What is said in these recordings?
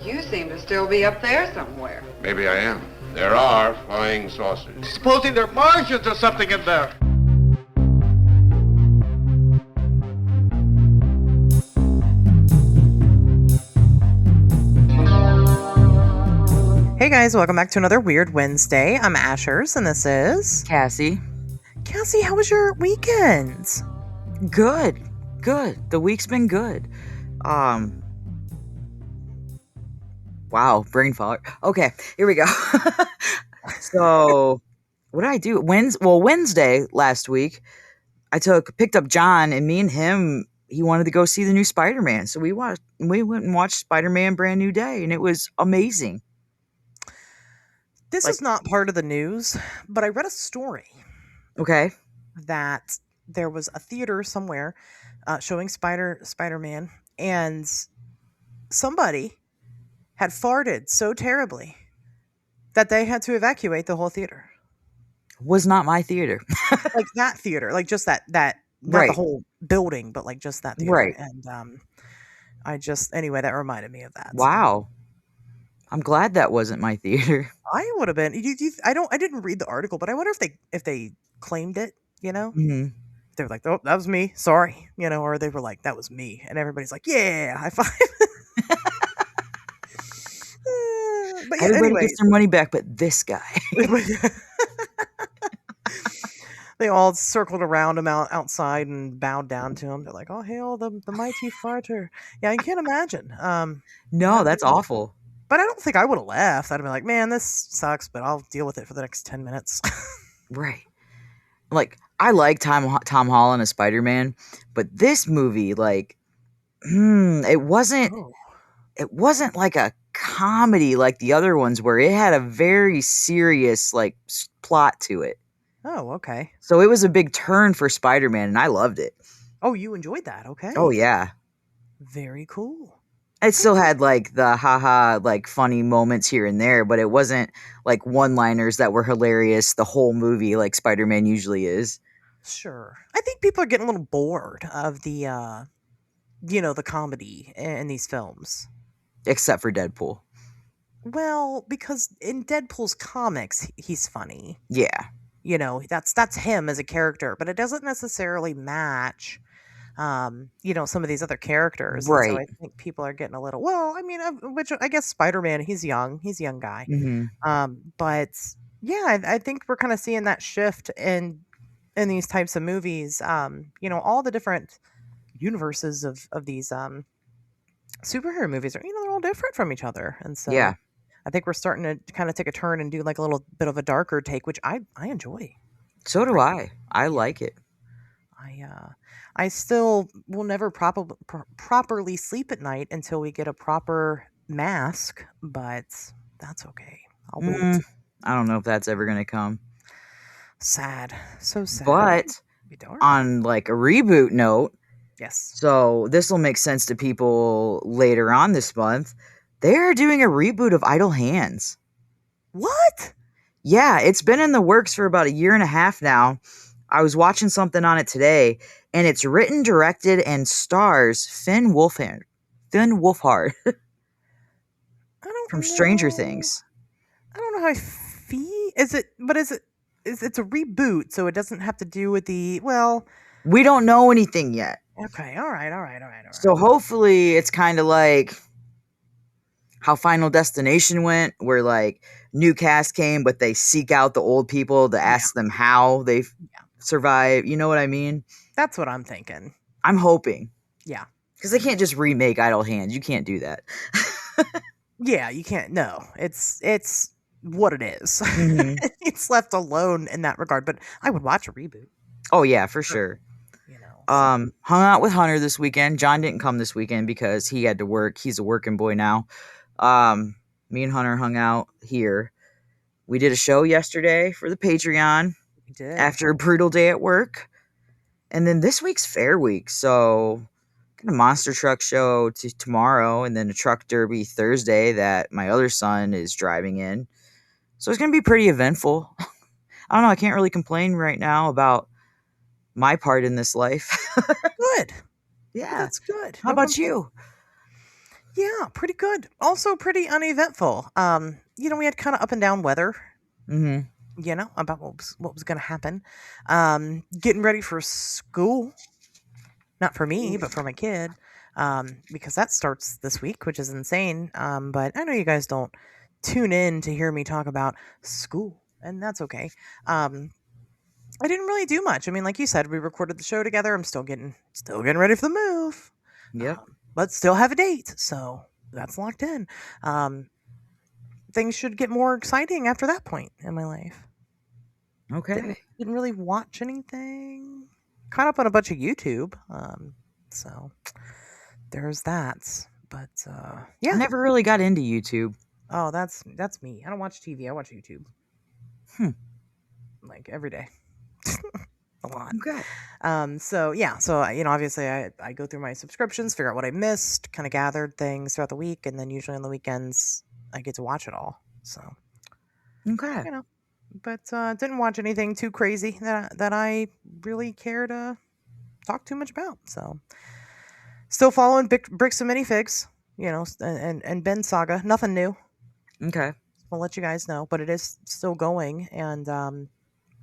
You seem to still be up there somewhere. Maybe I am. There are flying saucers. Supposing they're Martians or something in there. Hey guys, welcome back to another Weird Wednesday. I'm SubmitWeird, and this is Cassie. Cassie, how was your weekend? Good. The week's been good. Wow, brain fog. Okay, here we go. So, what did I do? Wednesday last week, I picked up John, and me and him, he wanted to go see the new Spider-Man. So we went and watched Spider-Man Brand New Day, and it was amazing. This is not part of the news, but I read a story. Okay. That there was a theater somewhere showing Spider-Man, and somebody had farted so terribly that they had to evacuate the whole theater. Was not my theater. Like that theater, like just that not right. The whole building, but like just that theater. Right. And anyway, that reminded me of that. Wow. So. I'm glad that wasn't my theater. I would have been. I didn't read the article, but I wonder if they claimed it. You know, They were like, "Oh, that was me. Sorry," or they were like, "That was me," and everybody's like, "Yeah, high five." But yeah, everybody anyway. gets their money back, but this guy. They all circled around him outside and bowed down to him. They're like, "Oh, hail the mighty farter!" Yeah, I can't imagine. No, that's awful. But I don't think I would have left. I'd have been like, man, this sucks, but I'll deal with it for the next 10 minutes. Right. Like, I like Tom Holland as Spider-Man, but this movie, like, it wasn't like a comedy like the other ones where it had a very serious, like, plot to it. Oh, okay. So it was a big turn for Spider-Man, and I loved it. Oh, you enjoyed that? Okay. Oh, yeah. Very cool. It still had, like, the haha, like, funny moments here and there, but it wasn't, like, one-liners that were hilarious the whole movie like Spider-Man usually is. Sure. I think people are getting a little bored of the, the comedy in these films. Except for Deadpool. Well, because in Deadpool's comics, he's funny. Yeah. That's him as a character, but it doesn't necessarily match some of these other characters. Right. And so I think people are getting a little, which I guess Spider-Man, he's a young guy. Mm-hmm. But yeah, I think we're kind of seeing that shift in these types of movies. All the different universes of these superhero movies are, they're all different from each other. And so yeah. I think we're starting to kind of take a turn and do like a little bit of a darker take, which I enjoy. So do I. I like it. I still will never properly sleep at night until we get a proper mask, but that's okay. I'll wait. I don't know if that's ever going to come. Sad. So sad. But on like a reboot note, yes. So this will make sense to people later on this month. They're doing a reboot of Idle Hands. What? Yeah, it's been in the works for about 1.5 years now. I was watching something on it today, and it's written, directed, and stars Finn Wolfhard. From Stranger Things. I don't know how I feel. It's a reboot, so it doesn't have to do with we don't know anything yet. Okay, all right. So hopefully it's kind of like how Final Destination went, where like new cast came, but they seek out the old people to ask them how they survive. You know what I mean? That's what I'm thinking. I'm hoping. Yeah. Because they can't just remake Idle Hands. You can't do that. Yeah, you can't. No, it's what it is. Mm-hmm. It's left alone in that regard, but I would watch a reboot. Oh yeah, for sure. Hung out with Hunter this weekend. John didn't come this weekend because he had to work. He's a working boy now. Me and Hunter hung out here. We did a show yesterday for the Patreon. We did. After a brutal day at work. And then this week's Fair Week. So got a monster truck show tomorrow, and then a truck derby Thursday that my other son is driving in. So it's going to be pretty eventful. I don't know. I can't really complain right now about my part in this life. Good. Yeah. That's good. How about you? Yeah, pretty good. Also pretty uneventful. We had kind of up and down weather, Mm-hmm. about what was going to happen. Getting ready for school, not for me, but for my kid, because that starts this week, which is insane. But I know you guys don't tune in to hear me talk about school, and that's okay. I didn't really do much. I mean, like you said, we recorded the show together. I'm still getting ready for the move. Yep. But still have a date, so that's locked in. Things should get more exciting after that point in my life. Okay. Didn't really watch anything. Caught up on a bunch of YouTube. So there's that. But I yeah. never really got into YouTube. Oh, that's me. I don't watch TV. I watch YouTube. Like every day. A lot. Okay. So obviously I go through my subscriptions, figure out what I missed, kind of gathered things throughout the week, and then usually on the weekends I get to watch it all. So Okay. but didn't watch anything too crazy that I really care to talk too much about. So still following Bricks and Minifigs, and Ben Saga. Nothing new. Okay. I'll let you guys know, but it is still going, and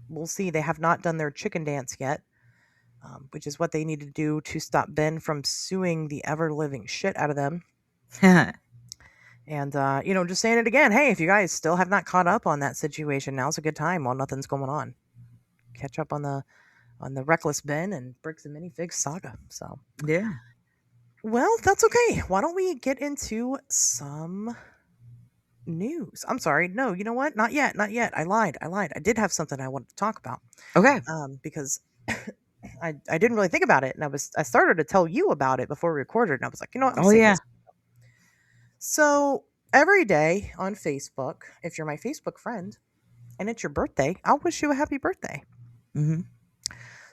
we'll see. They have not done their chicken dance yet, which is what they need to do to stop Ben from suing the ever-living shit out of them. And, just saying it again. Hey, if you guys still have not caught up on that situation, now's a good time while nothing's going on. Catch up on the Reckless Ben and Bricks and Minifigs saga. So, Yeah. well, that's okay. Why don't we get into some news? I'm sorry. No, you know what? Not yet. I lied. I did have something I wanted to talk about. Okay. Because I didn't really think about it, and I started to tell you about it before we recorded, and I was like, you know what? Oh, yeah. So every day on Facebook, if you're my Facebook friend and it's your birthday, I'll wish you a happy birthday. Mm-hmm.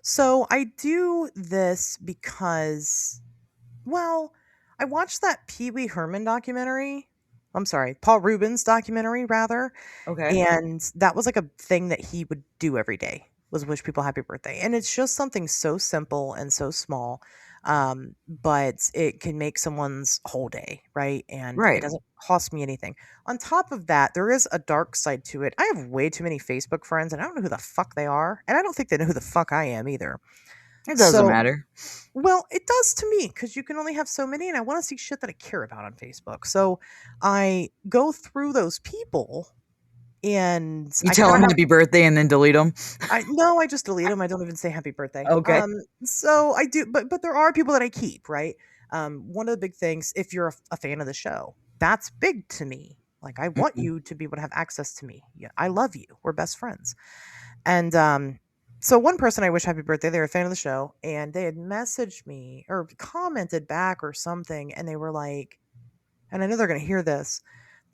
So I do this because, well, I watched that Pee Wee Herman documentary. I'm sorry, Paul Rubens documentary, rather. Okay. And that was like a thing that he would do every day, was wish people happy birthday. And it's just something so simple and so small, but it can make someone's whole day, right? And Right. it doesn't cost me anything. On top of that, there is a dark side to it. I have way too many Facebook friends, and I don't know who the fuck they are. And I don't think they know who the fuck I am either. It doesn't matter. Well, it does to me, because you can only have so many, and I want to see shit that I care about on Facebook. So I go through those people, and You I tell kinda them happy birthday and then delete them. No, I just delete them. I don't even say happy birthday. Okay. So I do, but there are people that I keep, right? One of the big things, if you're a fan of the show, that's big to me. Like, I want you to be able to have access to me. Yeah, I love you. We're best friends. And so one person I wish happy birthday, they were a fan of the show, and they had messaged me or commented back or something, and they were like, and I know they're going to hear this,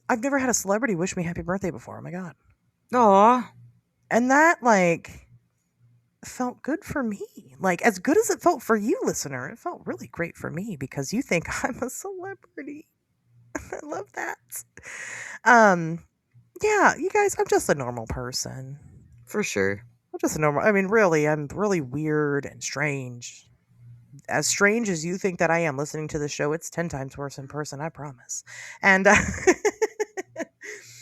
I've never had a celebrity wish me happy birthday before. Oh my God. Aw. And that, like, felt good for me. Like, as good as it felt for you, listener, it felt really great for me because you think I'm a celebrity. I love that. Yeah, you guys, I'm just a normal person. For sure. I'm just a normal, I mean, really, I'm really weird and strange. As strange as you think that I am listening to the show, it's 10 times worse in person, I promise. And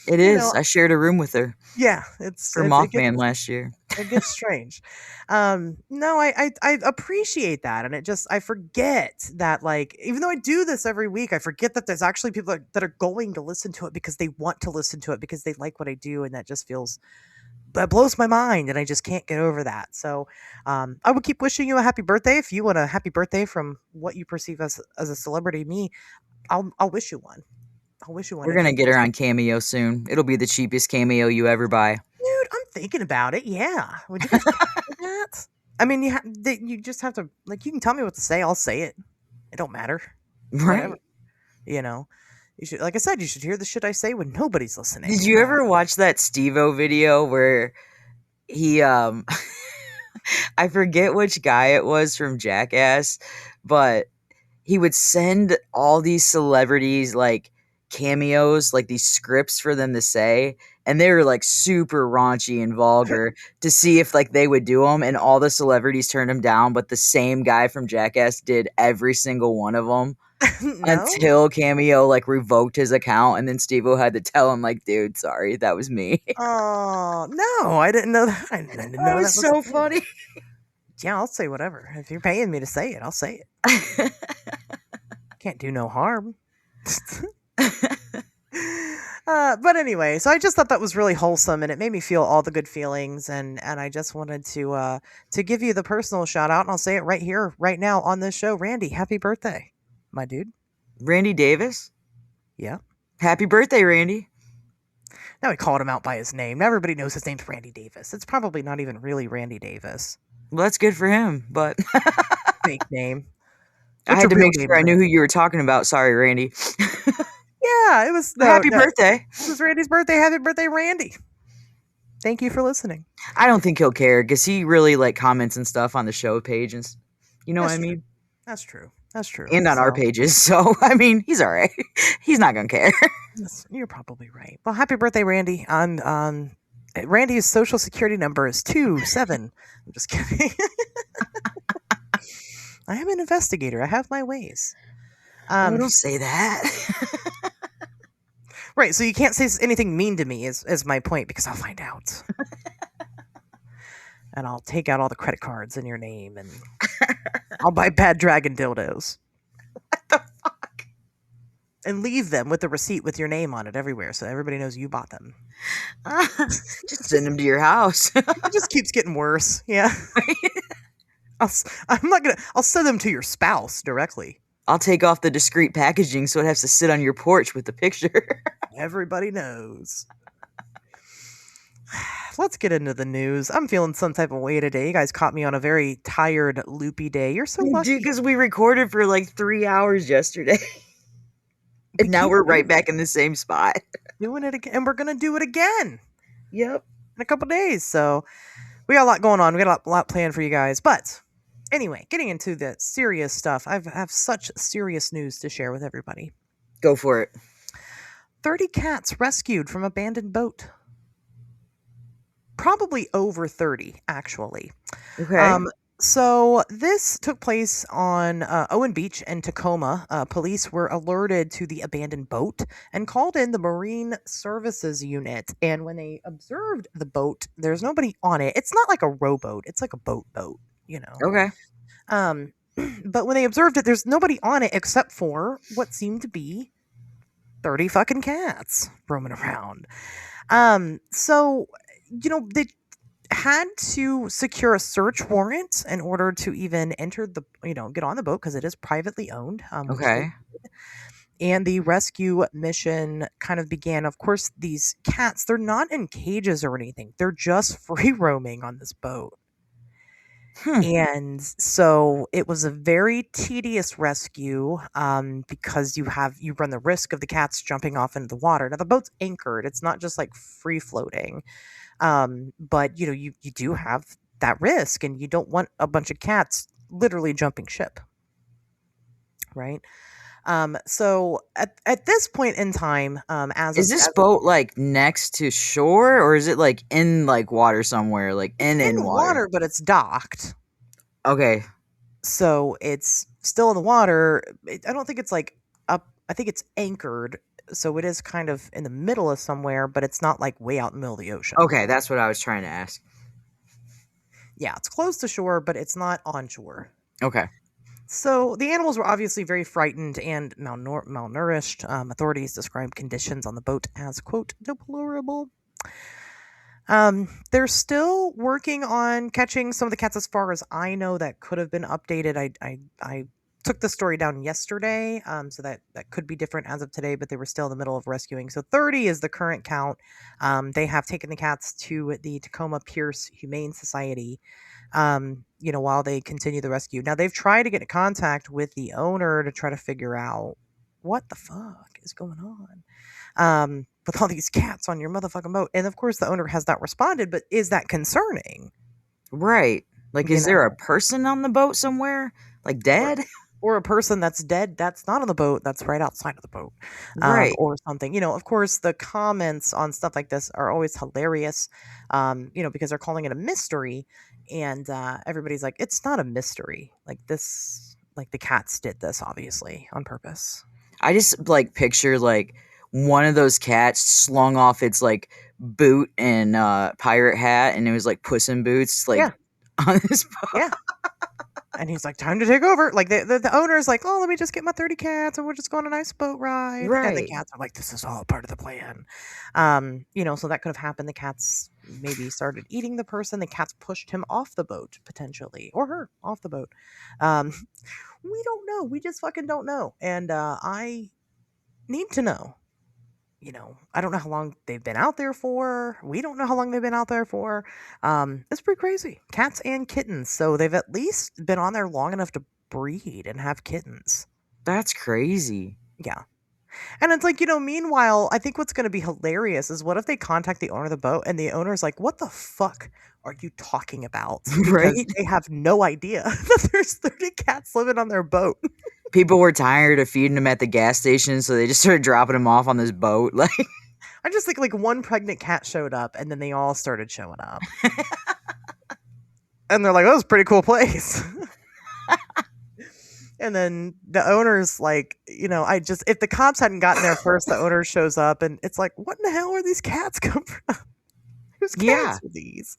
It you is. know, I shared a room with her yeah, for it gets, Mothman last year. it gets strange. No, I appreciate that, and I forget that, like, even though I do this every week, I forget that there's actually people that are going to listen to it because they want to listen to it because they like what I do, and that blows my mind, and I just can't get over that. So I would keep wishing you a happy birthday. If you want a happy birthday from what you perceive as a celebrity, me, I'll wish you one. I'll wish you one. We're going to get her on Cameo soon. It'll be the cheapest Cameo you ever buy. Dude, I'm thinking about it. Yeah. Would you guys consider that? I mean, you just have to, like, you can tell me what to say. I'll say it. It don't matter. Right. Whatever. You should, like I said, you should hear the shit I say when nobody's listening. Did you ever watch that Steve-O video where he, I forget which guy it was from Jackass, but he would send all these celebrities, like, cameos, like these scripts for them to say, and they were like super raunchy and vulgar to see if like they would do them, and all the celebrities turned them down, but the same guy from Jackass did every single one of them. No. until Cameo like revoked his account, and then Steve-O had to tell him like, dude, sorry, that was me. Oh no, I didn't know that. I didn't know That that was was so a thing. funny. Yeah, I'll say whatever. If you're paying me to say it, I'll say it. Can't do no harm. But anyway, so I just thought that was really wholesome, and it made me feel all the good feelings, and I just wanted to give you the personal shout out, and I'll say it right here, right now on this show. Randy, happy birthday, my dude. Randy Davis? Yeah. Happy birthday, Randy. Now we called him out by his name. Now everybody knows his name's Randy Davis. It's probably not even really Randy Davis. Well, that's good for him, but Fake name. I What's had to your real make name, sure I knew who Randy? you were talking about. Sorry, Randy. Yeah, it was. Happy birthday. It was Randy's birthday. Happy birthday, Randy. Thank you for listening. I don't think he'll care because he really like comments and stuff on the show page, and you know what I That's true. mean? That's true. That's true. And on our So, pages. So, I mean, he's all right. He's not going to care. you're probably right. Well, happy birthday, Randy. Randy's social security number is 27. I'm just kidding. I am an investigator. I have my ways. Oh, don't say that. Right, so you can't say anything mean to me is my point, because I'll find out. And I'll take out all the credit cards in your name, and I'll buy bad dragon dildos. What the fuck? And leave them with the receipt with your name on it everywhere, so everybody knows you bought them. Just send him to your house. It just keeps getting worse. Yeah. I'll send them to your spouse directly. I'll take off the discreet packaging so it has to sit on your porch with the picture. Everybody knows. Let's get into the news. I'm feeling some type of way today. You guys caught me on a very tired, loopy day. You're so lucky. Dude, because we recorded for like 3 hours yesterday. And now we're right back in the same spot. Doing it again. And we're going to do it again Yep. in a couple days. So we got a lot going on. We got a lot planned for you guys. But anyway, getting into the serious stuff. I have such serious news to share with everybody. Go for it. 30 cats rescued from abandoned boat. Probably over 30, actually. Okay. So this took place on Owen Beach in Tacoma. Police were alerted to the abandoned boat and called in the Marine Services Unit. And when they observed the boat, there's nobody on it. It's not like a rowboat. It's like a boat, you know. Okay. But when they observed it, there's nobody on it except for what seemed to be 30 fucking cats roaming around. So, they had to secure a search warrant in order to even enter get on the boat, because it is privately owned. Okay. And the rescue mission kind of began. Of course, these cats, they're not in cages or anything. They're just free roaming on this boat. And so it was a very tedious rescue, because you run the risk of the cats jumping off into the water. Now the boat's anchored; it's not just like free floating, but you do have that risk, and you don't want a bunch of cats literally jumping ship, right? So at this point in time, Is this boat like next to shore, or is it like in like water somewhere, like in water? but it's docked. Okay. So it's still in the water. I don't think it's like up. I think it's anchored. So it is kind of in the middle of somewhere, but it's not like way out in the middle of the ocean. Okay, that's what I was trying to ask. Yeah, it's close to shore, but it's not on shore. Okay. So the animals were obviously very frightened and malnourished. Authorities described conditions on the boat as, quote, deplorable. They're still working on catching some of the cats, as far as I know. That could have been updated. I took the story down yesterday, so that could be different as of today, but they were still in the middle of rescuing. So 30 is the current count. They have taken the cats to the Tacoma Pierce Humane Society, while they continue the rescue. Now, they've tried to get in contact with the owner to try to figure out what the fuck is going on with all these cats on your motherfucking boat. And of course, the owner has not responded, but is that concerning? Right. Like, is there a person on the boat somewhere? Like dead? Or a person that's dead that's not on the boat, that's right outside of the boat. Right. Or something. Of course, the comments on stuff like this are always hilarious, because they're calling it a mystery. And everybody's like, it's not a mystery. Like, this Like the cats did this obviously on purpose. I just like picture like one of those cats slung off its like boot and pirate hat, and it was like Puss in Boots, like Yeah. on this boat. Yeah. And he's like, time to take over. Like the owner's like, oh, let me just get my 30 cats and we'll just go on a nice boat ride. And the Right. cats are like, this is all part of the plan. So that could have happened. The cats maybe started eating the person. The cats pushed him off the boat potentially, or her off the boat. We don't know. We just fucking don't know. And I need to know. I don't know how long they've been out there for. We don't know how long they've been out there for. It's pretty crazy. Cats and kittens. So they've at least been on there long enough to breed and have kittens. That's crazy. Yeah. And it's like, meanwhile, I think what's going to be hilarious is what if they contact the owner of the boat and the owner's like, what the fuck are you talking about? Because Right? they have no idea that there's 30 cats living on their boat. People were tired of feeding them at the gas station, so they just started dropping them off on this boat. Like, I just think like one pregnant cat showed up and then they all started showing up. And they're like, oh, it's a pretty cool place. And then the owner's like, if the cops hadn't gotten there first, the owner shows up and it's like, what in the hell are these cats come from? Whose cats are these?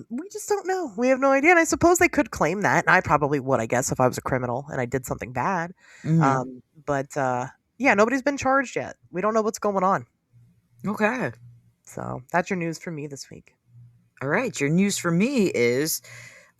We just don't know. We have no idea. And I suppose they could claim that. And I probably would, I guess, if I was a criminal and I did something bad. mhm. Nobody's been charged yet. We don't know what's going on. Okay. So that's your news from me this week. All right. Your news for me is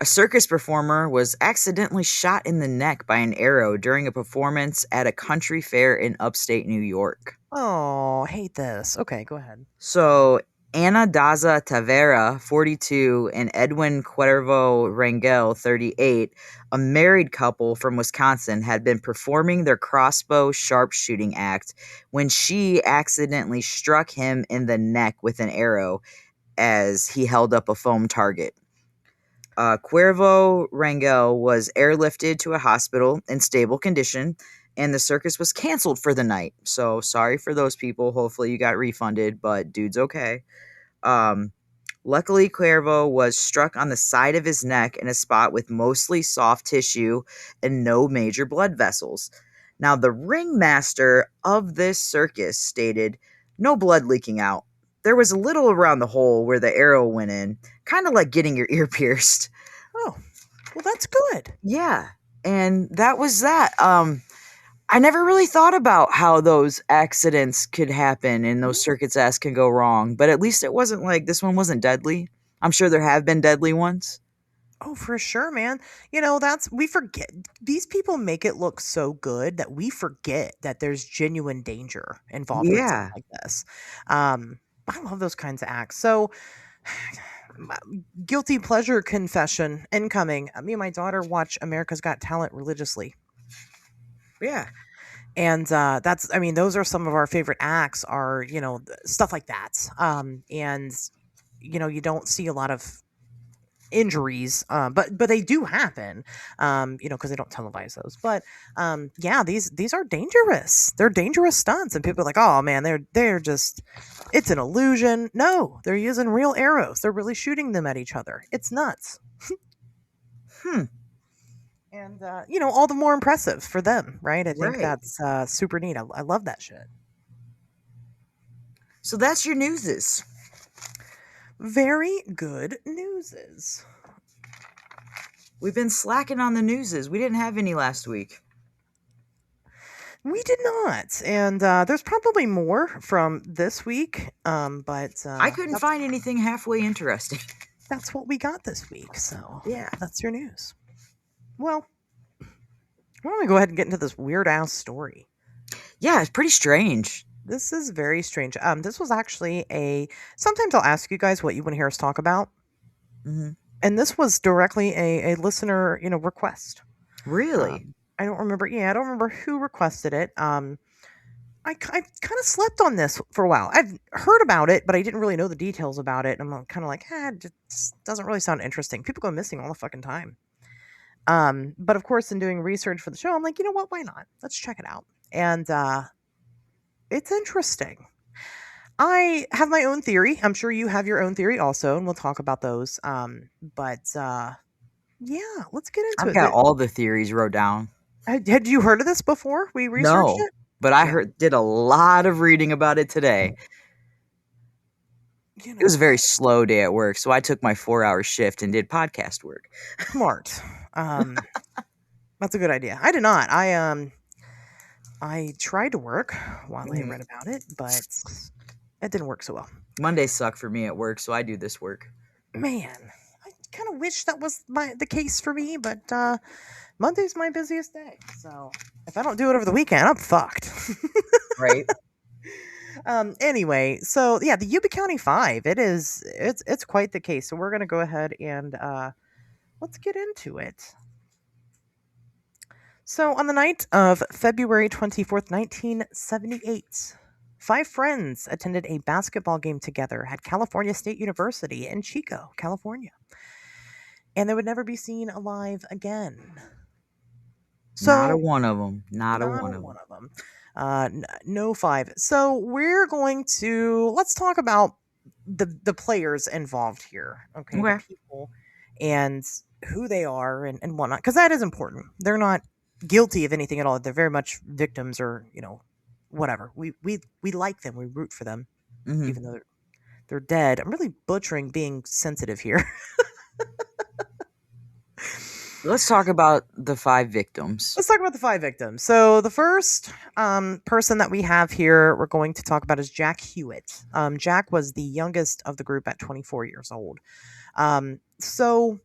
a circus performer was accidentally shot in the neck by an arrow during a performance at a country fair in upstate New York. Oh, hate this. Okay, go ahead. So, Ana Daza Tavera, 42, and Edwin Cuervo Rangel, 38, a married couple from Wisconsin, had been performing their crossbow sharpshooting act when she accidentally struck him in the neck with an arrow as he held up a foam target. Cuervo Rangel was airlifted to a hospital in stable condition, and the circus was canceled for the night. So sorry for those people. Hopefully you got refunded, but dude's okay. Luckily, Cuervo was struck on the side of his neck in a spot with mostly soft tissue and no major blood vessels. Now, the ringmaster of this circus stated, no blood leaking out. There was a little around the hole where the arrow went in, kind of like getting your ear pierced. Oh, well, that's good. Yeah, and that was that. I never really thought about how those accidents could happen and those circuits acts can go wrong, but at least it wasn't like this one wasn't deadly. I'm sure there have been deadly ones. Oh, for sure, man. We forget. These people make it look so good that we forget that there's genuine danger involved with Yeah. something like this. I love those kinds of acts. So, guilty pleasure confession incoming. Me and my daughter watch America's Got Talent religiously. Yeah. And those are some of our favorite acts are, stuff like that. You don't see a lot of injuries, but they do happen, because they don't televise those. But these are dangerous. They're dangerous stunts, and people are like, oh man, they're just, it's an illusion. No, they're using real arrows. They're really shooting them at each other. It's nuts. And all the more impressive for them, right? I think Right. that's super neat. I love that shit. So that's your newses. Very good newses. We've been slacking on the newses. We didn't have any last week. We did not, and there's probably more from this week, but I couldn't find anything halfway interesting. that's what we got this week. So Yeah. that's your news. Well, why don't we go ahead and get into this weird ass story? Yeah, it's pretty strange. This is very strange. This was actually sometimes I'll ask you guys what you want to hear us talk about. Hmm. And this was directly a listener, request. Really? I don't remember who requested it. I kind of slept on this for a while. I've heard about it, but I didn't really know the details about it. And I'm kind of like, it just doesn't really sound interesting. People go missing all the fucking time. But of course, in doing research for the show, I'm like, you know what? Why not? Let's check it out. And it's interesting. I have my own theory. I'm sure you have your own theory also, and we'll talk about those. But Yeah, let's get into I've it. got all the theories wrote down. Had you heard of this before? We researched No, it. but I Yeah. did a lot of reading about it today. You It was a know, very slow day at work, so I took my 4-hour shift and did podcast work. smart. That's a good idea. I did not. I tried to work while I read about it, but it didn't work so well. Mondays suck for me at work, so I do this work. Man, I kind of wish that was the case for me, but Monday's my busiest day. So if I don't do it over the weekend, I'm fucked. Right? Anyway, so yeah, the Yuba County 5. It's quite the case. So we're gonna go ahead and let's get into it. So on the night of February 24th, 1978, 5 friends attended a basketball game together at California State University in Chico, California. And they would never be seen alive again. So Not a one of them. Not a one of them. No 5. So let's talk about the players involved here. Okay. Okay. The people and who they are and whatnot. Because that is important. They're not guilty of anything at all. They're very much victims or, whatever. We like them. We root for them. Mhm. Even though they're dead. I'm really butchering being sensitive here. Let's talk about the 5 victims. Let's talk about the 5 victims. So the first person that we have here we're going to talk about is Jack Hewitt. Jack was the youngest of the group at 24 years old. So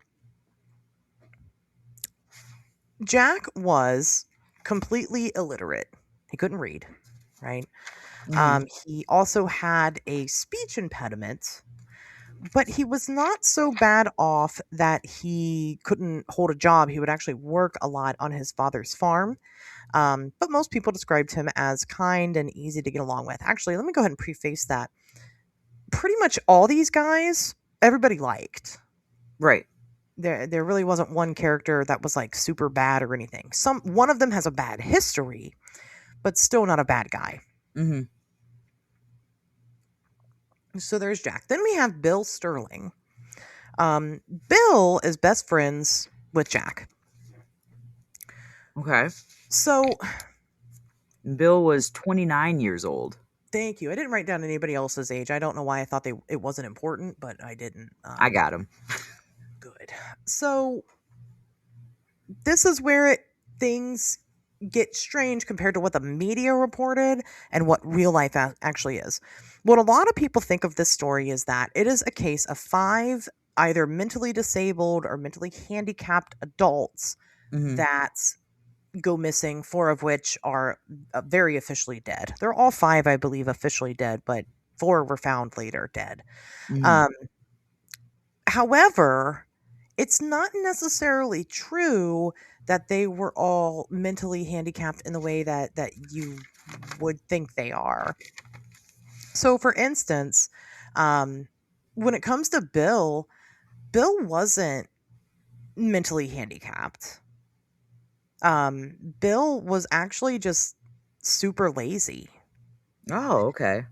Jack was completely illiterate. He couldn't read, right? He also had a speech impediment, but he was not so bad off that he couldn't hold a job. He would actually work a lot on his father's farm. But most people described him as kind and easy to get along with. Actually, let me go ahead and preface that. Pretty much all these guys, everybody liked. Right. There really wasn't one character that was like super bad or anything. One of them has a bad history, but still not a bad guy. Mm-hmm. So there's Jack. Then we have Bill Sterling. Bill is best friends with Jack. Okay. So Bill was 29 years old. thank you. I didn't write down anybody else's age. I don't know why I thought it wasn't important, but I didn't. I got him. Good. So this is where things get strange compared to what the media reported and what real life actually is. What a lot of people think of this story is that it is a case of 5 either mentally disabled or mentally handicapped adults that go missing, 4 of which are very officially dead. They're all 5, I believe, officially dead, but 4 were found later dead. However, it's not necessarily true that they were all mentally handicapped in the way that you would think they are. So, for instance, when it comes to Bill wasn't mentally handicapped. Bill was actually just super lazy. Oh, okay.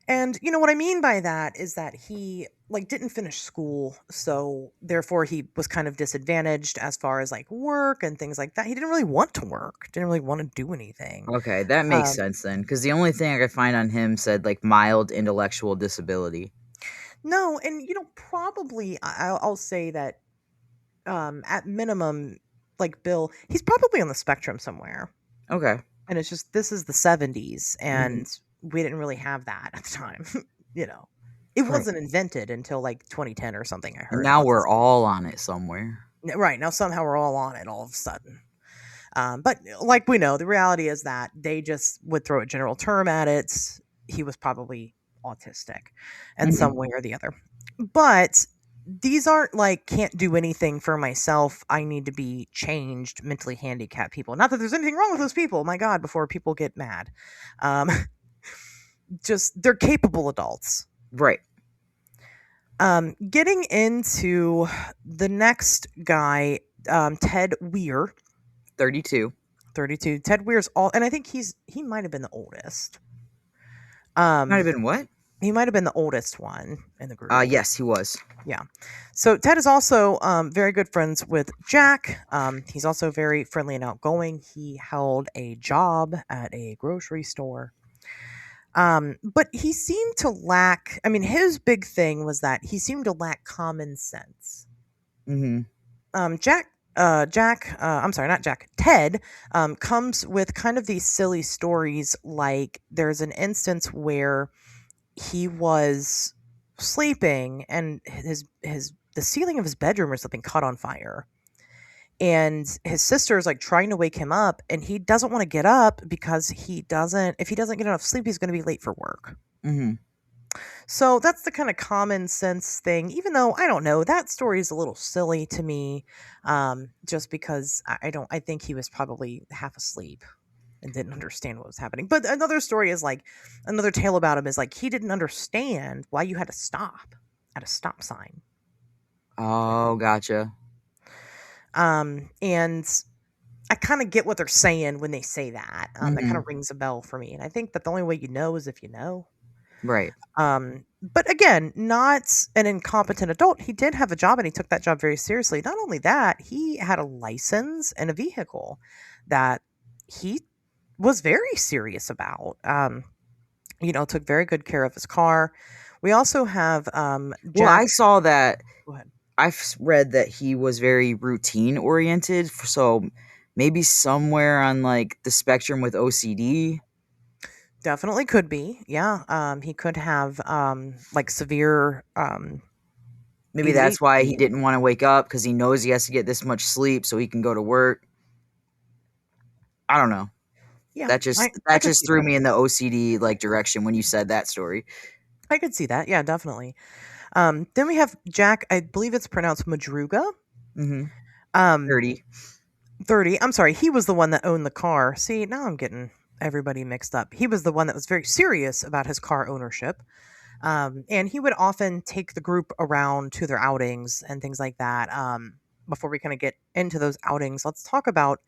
And you know what I mean by that is that he didn't finish school, so therefore he was kind of disadvantaged as far as work and things like that. He didn't really want to work, didn't really want to do anything. Okay, that makes sense then, because the only thing I could find on him said mild intellectual disability. No, and probably I'll say that at minimum, Bill, he's probably on the spectrum somewhere. Okay. And it's just this is the 70s, and we didn't really have that at the time. It wasn't invented until 2010 or something, I heard. And now we're all on it somewhere. Right, now somehow we're all on it all of a sudden. But we know, the reality is that they just would throw a general term at it. He was probably autistic in some way or the other. But these aren't can't do anything for myself. I need to be changed mentally handicapped people. Not that there's anything wrong with those people. My God, before people get mad. Just they're capable adults. Right. Getting into the next guy, Ted Weir. 32. Ted Weir's and I think he might have been the oldest. Might have been what? He might have been the oldest one in the group. Yes, he was. Yeah. So Ted is also very good friends with Jack. He's also very friendly and outgoing. He held a job at a grocery store. But he seemed to lack, I mean, his big thing was that he seemed to lack common sense. Mm-hmm. Ted comes with kind of these silly stories. Like there's an instance where he was sleeping and the ceiling of his bedroom or something caught on fire. And his sister is like trying to wake him up, and he doesn't want to get up because if he doesn't get enough sleep, he's going to be late for work. Mm-hmm. So that's the kind of common sense thing, even though I don't know, that story is a little silly to me, just because I think he was probably half asleep and didn't understand what was happening. But another story is like, another tale about him is like, he didn't understand why you had to stop at a stop sign. Oh, gotcha. And I kind of get what they're saying when they say that. That kind Mhm. of rings a bell for me. And I think that the only way you know is if you know. Right. But again, not an incompetent adult. He did have a job and he took that job very seriously. Not only that, he had a license and a vehicle that he was very serious about. Took very good care of his car. We also have Well, Jack. I saw that. Go ahead. I've read that he was very routine oriented, so maybe somewhere on like the spectrum with OCD. Definitely could be. Yeah. He could have like severe Maybe that's why he ADHD. didn't want to wake up, because he knows he has to get this much sleep so he can go to work. I don't know. Yeah. That just I could see threw that. me in the OCD like direction when you said that story. I could see that. Yeah, definitely. Then we have Jack. I believe it's pronounced Madruga. Mm-hmm. Um, 30. 30. I'm sorry. He was the one that owned the car. See, now I'm getting everybody mixed up. He was the one that was very serious about his car ownership. And he would often take the group around to their outings and things like that. Before we kind of get into those outings, let's talk about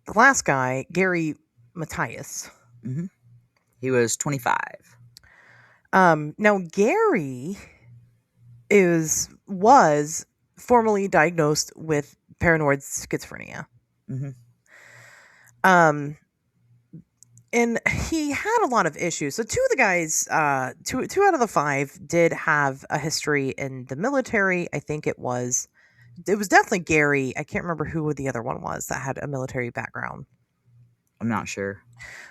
the last guy, Gary Matthias. Mm-hmm. He was 25. Now Gary was formally diagnosed with paranoid schizophrenia. Mm-hmm. And he had a lot of issues. So two of the guys, two out of the five did have a history in the military. I think it was definitely Gary. I can't remember who the other one was that had a military background. I'm not sure.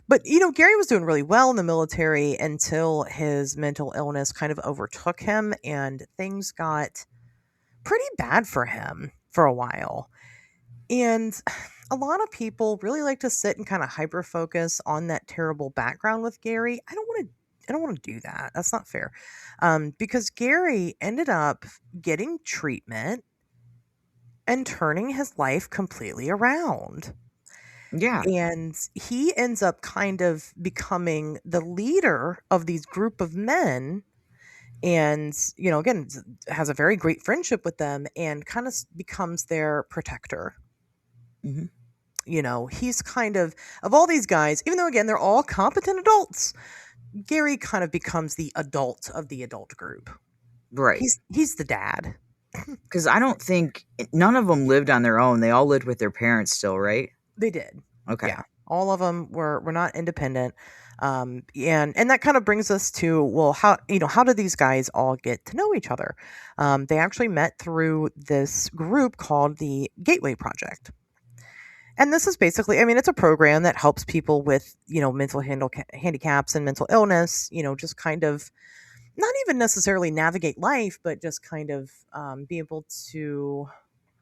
But, Gary was doing really well in the military until his mental illness kind of overtook him and things got pretty bad for him for a while. And a lot of people really like to sit and kind of hyper focus on that terrible background with Gary. I don't want to do that. That's not fair. Because Gary ended up getting treatment and turning his life completely around. Yeah. And he ends up kind of becoming the leader of these group of men and, again, has a very great friendship with them and kind of becomes their protector. Mm-hmm. He's kind of all these guys, even though, again, they're all competent adults, Gary kind of becomes the adult of the adult group. Right. He's the dad. Because I don't think none of them lived on their own. They all lived with their parents still, right? They did. Okay. Yeah. All of them were not independent. And that kind of brings us to, well, how did these guys all get to know each other? They actually met through this group called the Gateway Project. And this is basically, it's a program that helps people with, mental handicaps and mental illness, just kind of not even necessarily navigate life, but just kind of be able to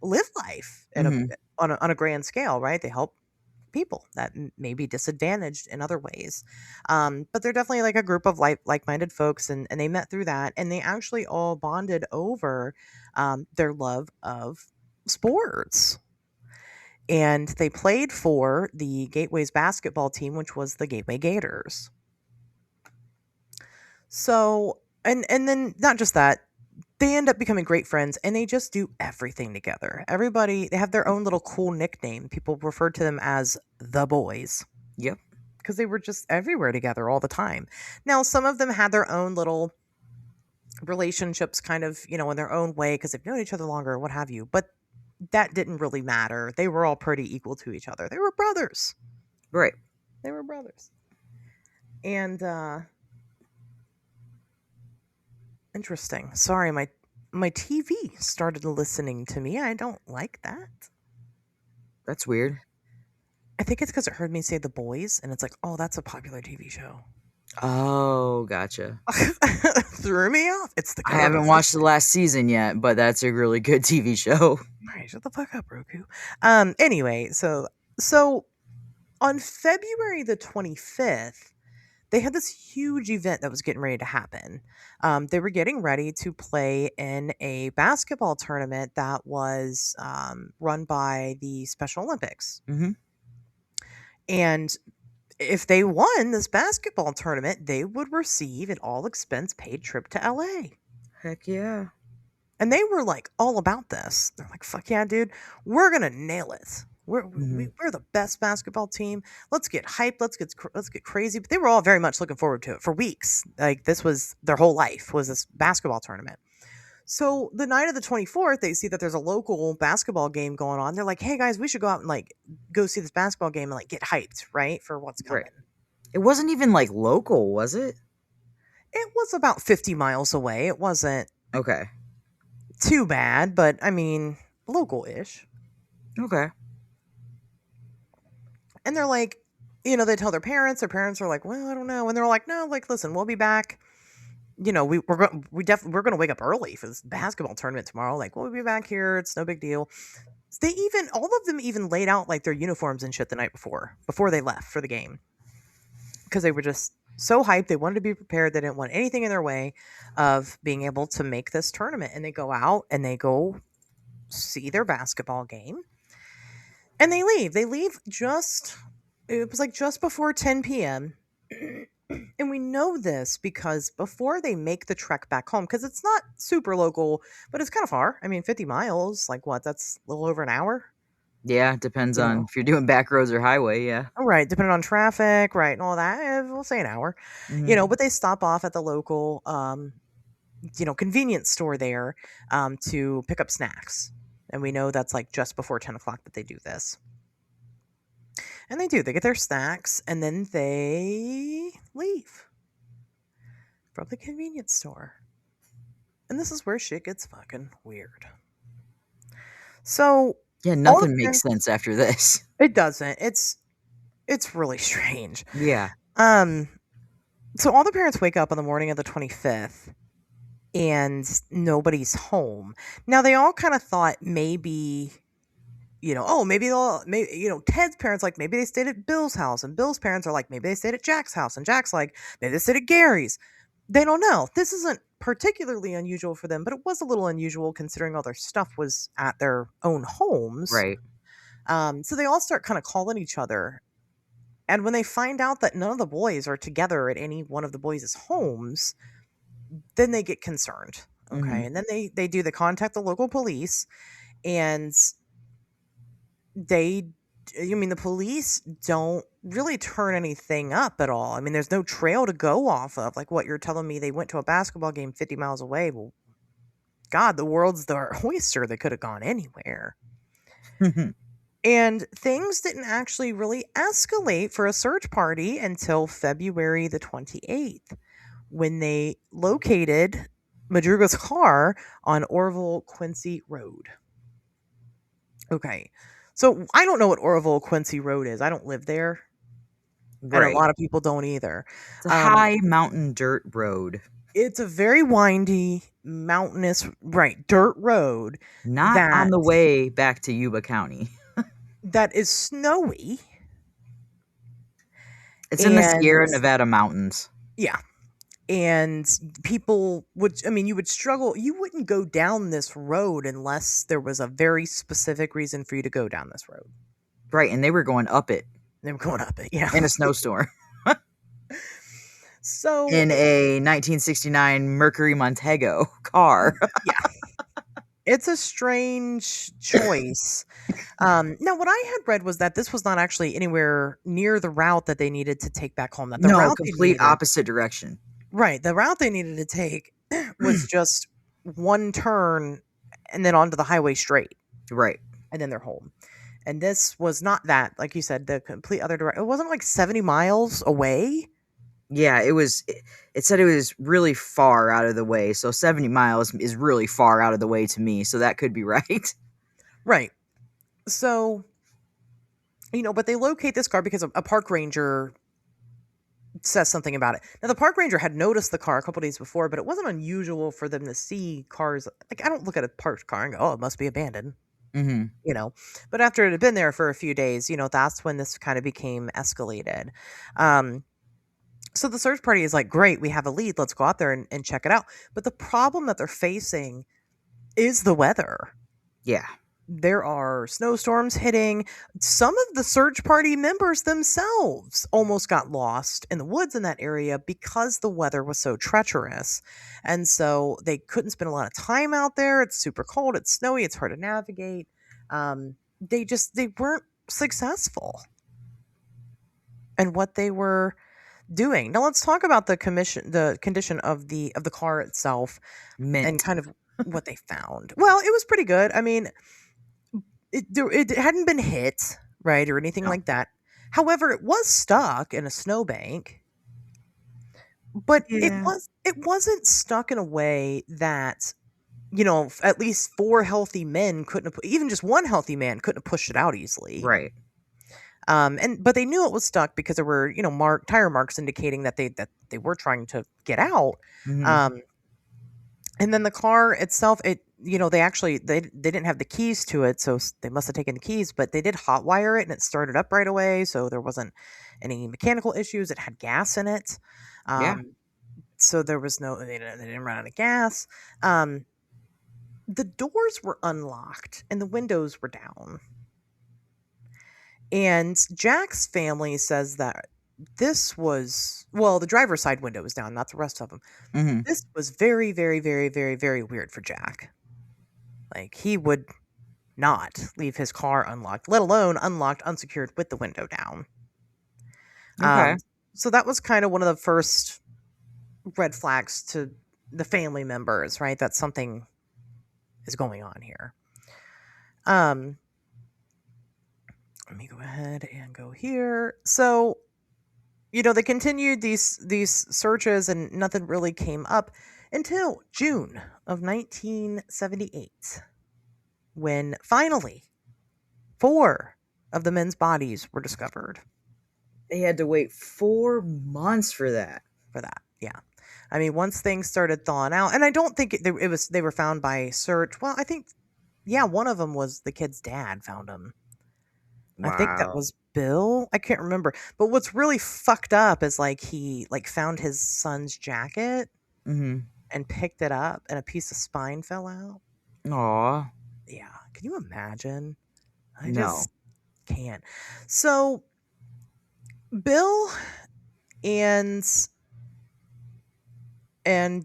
live life on a grand scale, right? They help people that may be disadvantaged in other ways. But they're definitely like a group of like-minded folks, and they met through that, and they actually all bonded over their love of sports. And they played for the Gateway's basketball team, which was the Gateway Gators. So, and then not just that, they end up becoming great friends and they just do everything together. Everybody, they have their own little cool nickname. People refer to them as the boys. Yep. because they were just everywhere together all the time. Now, some of them had their own little relationships kind of, in their own way because they've known each other longer or what have you. But that didn't really matter. They were all pretty equal to each other. They were brothers. Right. They were brothers. And interesting. Sorry, my TV started listening to me. I don't like that. That's weird. I think it's because it heard me say The Boys, and it's like, oh, that's a popular TV show. Oh, gotcha. Threw me off. It's the. I haven't watched the last season yet, but that's a really good TV show. Right, shut the fuck up, Roku. Anyway, so on February the 25th, they had this huge event that was getting ready to happen. They were getting ready to play in a basketball tournament that was run by the Special Olympics. Mm-hmm. And if they won this basketball tournament, they would receive an all-expense paid trip to LA. Heck yeah. And they were like all about this. They're like, fuck yeah, dude. We're going to nail it. We're the best basketball team. Let's get hyped. Let's get crazy. But they were all very much looking forward to it for weeks. Like this was their whole life was this basketball tournament. So the night of the 24th, they see that there's a local basketball game going on. They're like, hey guys, we should go out and like go see this basketball game and like get hyped, right? For what's coming. Right. It wasn't even like local, was it? It was about 50 miles away. It wasn't Okay. too bad, but I mean, local-ish. Okay. And they're like, they tell their parents are like, well, I don't know. And they're like, no, like, listen, we'll be back. We're going to wake up early for this basketball tournament tomorrow. Like, we'll be back here. It's no big deal. All of them even laid out like their uniforms and shit the night before they left for the game. Because they were just so hyped. They wanted to be prepared. They didn't want anything in their way of being able to make this tournament. And they go out and they go see their basketball game. And they leave. It was like just before 10 p.m. And we know this because before they make the trek back home, because it's not super local, but it's kind of far. I mean, 50 miles, like what? That's a little over an hour. Yeah, it depends on if you're doing back roads or highway, yeah. Oh, right, depending on traffic, right, and all that. We'll say an hour. Mhm. But they stop off at the local, convenience store there to pick up snacks. And we know that's like just before 10 o'clock that they do this. And they do. They get their snacks, and then they leave from the convenience store. And this is where shit gets fucking weird. So Yeah, nothing makes sense after this. it doesn't. It's really strange. Yeah. So all the parents wake up on the morning of the 25th, and nobody's home. Now they all kind of thought maybe. Ted's parents like maybe they stayed at Bill's house, and Bill's parents are like maybe they stayed at Jack's house, and Jack's like maybe they stayed at Gary's. They don't know. This isn't particularly unusual for them, but it was a little unusual considering all their stuff was at their own homes. Right. So they all start kind of calling each other, and when they find out that none of the boys are together at any one of the boys' homes, then they get concerned. Okay, and then they contact the local police, and the police don't really turn anything up at all. I mean, there's no trail to go off of. Like what you're telling me, they went to a basketball game 50 miles away. Well, God, the world's their oyster. They could have gone anywhere. And things didn't actually really escalate for a search party until February the 28th, when they located Madruga's car on Orville Quincy Road. Okay. So I don't know what Orville Quincy Road is. I don't live there. Right. And a lot of people don't either. It's a high mountain dirt road. It's a very windy, mountainous, dirt road. Not on the way back to Yuba County. That is snowy. It's in the Sierra Nevada mountains. Yeah. And people you would struggle. You wouldn't go down this road unless there was a very specific reason for you to go down this road. Right, and they were going up it. They were going up it, yeah. In a snowstorm. So in a 1969 Mercury Montego car. Yeah. It's a strange choice. Now, what I had read was that this was not actually anywhere near the route that they needed to take back home. That the No, route they complete needed, opposite direction. right? The route they needed to take was just one turn and then onto the highway straight, Right. and then they're home. And this was not that, like you said, the complete other direction. It wasn't like 70 miles away. Yeah, it was. It said it was really far out of the way. So 70 miles is really far out of the way to me. So that could be right. Right. So, but they locate this car because a park ranger says something about it. Now, the park ranger had noticed the car a couple days before, but it wasn't unusual for them to see cars. Like, I don't look at a parked car and go, oh, it must be abandoned, Mm-hmm. But after it had been there for a few days, that's when this kind of became escalated. So the search party is like, great, we have a lead. Let's go out there and check it out. But the problem that they're facing is the weather. Yeah. There are snowstorms hitting. Some of the search party members themselves almost got lost in the woods in that area because the weather was so treacherous. And so they couldn't spend a lot of time out there. It's super cold. It's snowy. It's hard to navigate. They weren't successful in what they were doing. Now let's talk about the condition of the car itself and kind of what they found. Well, it was pretty good. I mean, it hadn't been hit, right, or anything like that. However, it was stuck in a snowbank, but it wasn't stuck in a way that at least four healthy men couldn't have, even just one healthy man couldn't have pushed it out easily, Right. But they knew it was stuck because there were tire marks indicating that they were trying to get out. Mm-hmm. And then the car itself, they didn't have the keys to it, so they must have taken the keys, but they did hotwire it and it started up right away, so there wasn't any mechanical issues. It had gas in it. So there was they didn't run out of gas. The doors were unlocked and the windows were down. And Jack's family says that this was, the driver's side window was down, not the rest of them. Mm-hmm. This was very, very, very, very, very weird for Jack. Like, he would not leave his car unlocked, let alone unlocked, unsecured with the window down. Okay. So that was kind of one of the first red flags to the family members, right? That something is going on here. Let me go ahead and go here. So, they continued these searches and nothing really came up until June of 1978, when finally 4 of the men's bodies were discovered. They had to wait 4 months for that. Yeah. I mean, once things started thawing out, and I don't think they were found by search. Well, I think, one of them was the kid's dad found them. Wow. I think that was Bill. I can't remember. But what's really fucked up is he found his son's jacket Mm-hmm. and picked it up and a piece of spine fell out. Aw. Yeah. Can you imagine? I No. just can't. So Bill and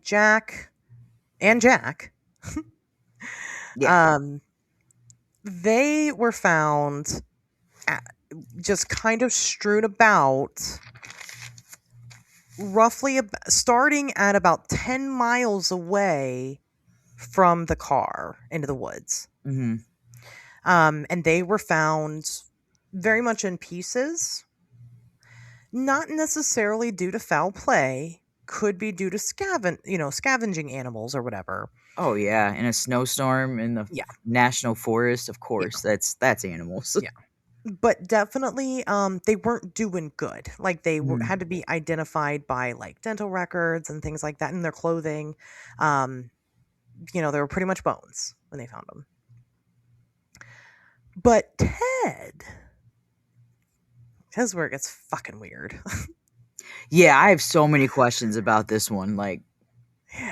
Jack Yeah. they were found just kind of strewn about, roughly starting at about 10 miles away from the car into the woods. Mm-hmm. And they were found very much in pieces, not necessarily due to foul play, could be due to scavenging animals or whatever. Oh yeah, in a snowstorm in the national forest, of course. That's animals. Yeah. But definitely, they weren't doing good. Like, they had to be identified by dental records and things like that in their clothing. They were pretty much bones when they found them. But here's where it gets fucking weird. Yeah, I have so many questions about this one.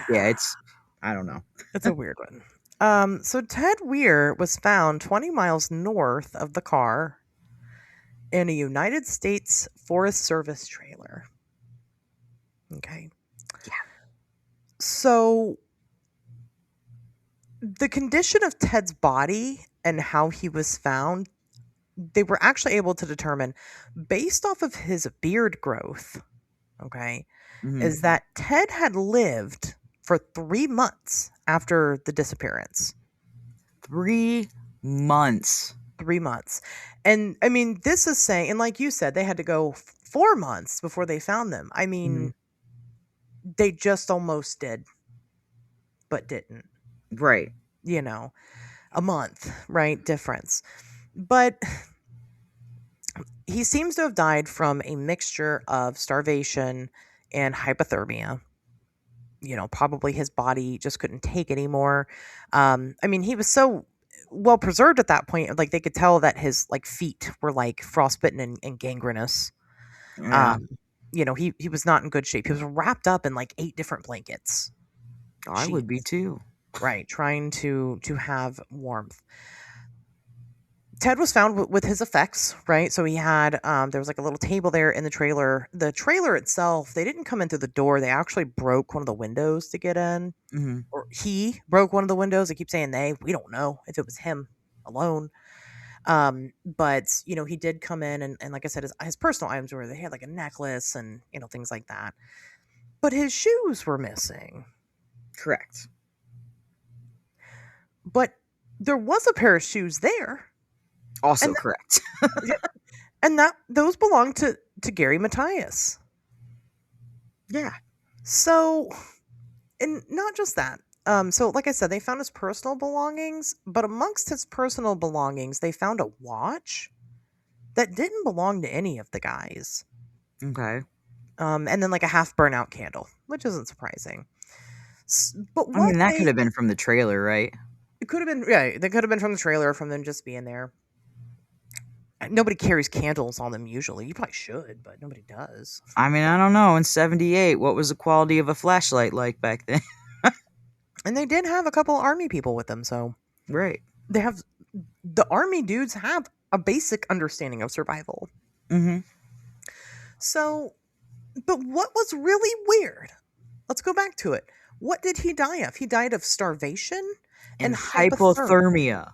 It's, I don't know. It's a weird one. So Ted Weir was found 20 miles north of the car in a United States Forest Service trailer. Okay. Yeah. So The condition of Ted's body and how he was found, they were actually able to determine based off of his beard growth, okay, is that Ted had lived for 3 months after the disappearance. 3 months. 3 months. And I mean, this is saying, and like you said, they had to go 4 months before they found them. I mean, they just almost did, but didn't. Right. You know, a month, right? Difference. But he seems to have died from a mixture of starvation and hypothermia. You know, probably his body just couldn't take anymore. I mean, he was so well preserved at that point. Like, they could tell that his like feet were like frostbitten and gangrenous. Yeah. You know, he was not in good shape. He was wrapped up in like 8 different blankets. I would be too. Right, trying to have warmth. Ted was found with his effects, right? So he had, there was like a little table there in the trailer. The trailer itself, they didn't come in through the door. They actually broke one of the windows to get in. Or he broke one of the windows. I keep saying they. We don't know if it was him alone. But, you know, he did come in and like I said, his personal items were, they had like a necklace and, you know, things like that. But his shoes were missing. Correct. But there was a pair of shoes there. Also correct. And those belonged to Gary Matthias. Yeah. So, and not just that. So like I said, they found his personal belongings, but amongst his personal belongings, they found a watch that didn't belong to any of the guys. Okay. And then like a half burnout candle, which isn't surprising. But I mean, that could have been from the trailer, right? It could have been, yeah, they could have been from the trailer, from them just being there. Nobody carries candles on them usually. You probably should, but nobody does. I mean, I don't know. In 78, what was the quality of a flashlight like back then? And they did have a couple army people with them, so. Right. The army dudes have a basic understanding of survival. So, but what was really weird? Let's go back to it. What did he die of? He died of starvation and hypothermia.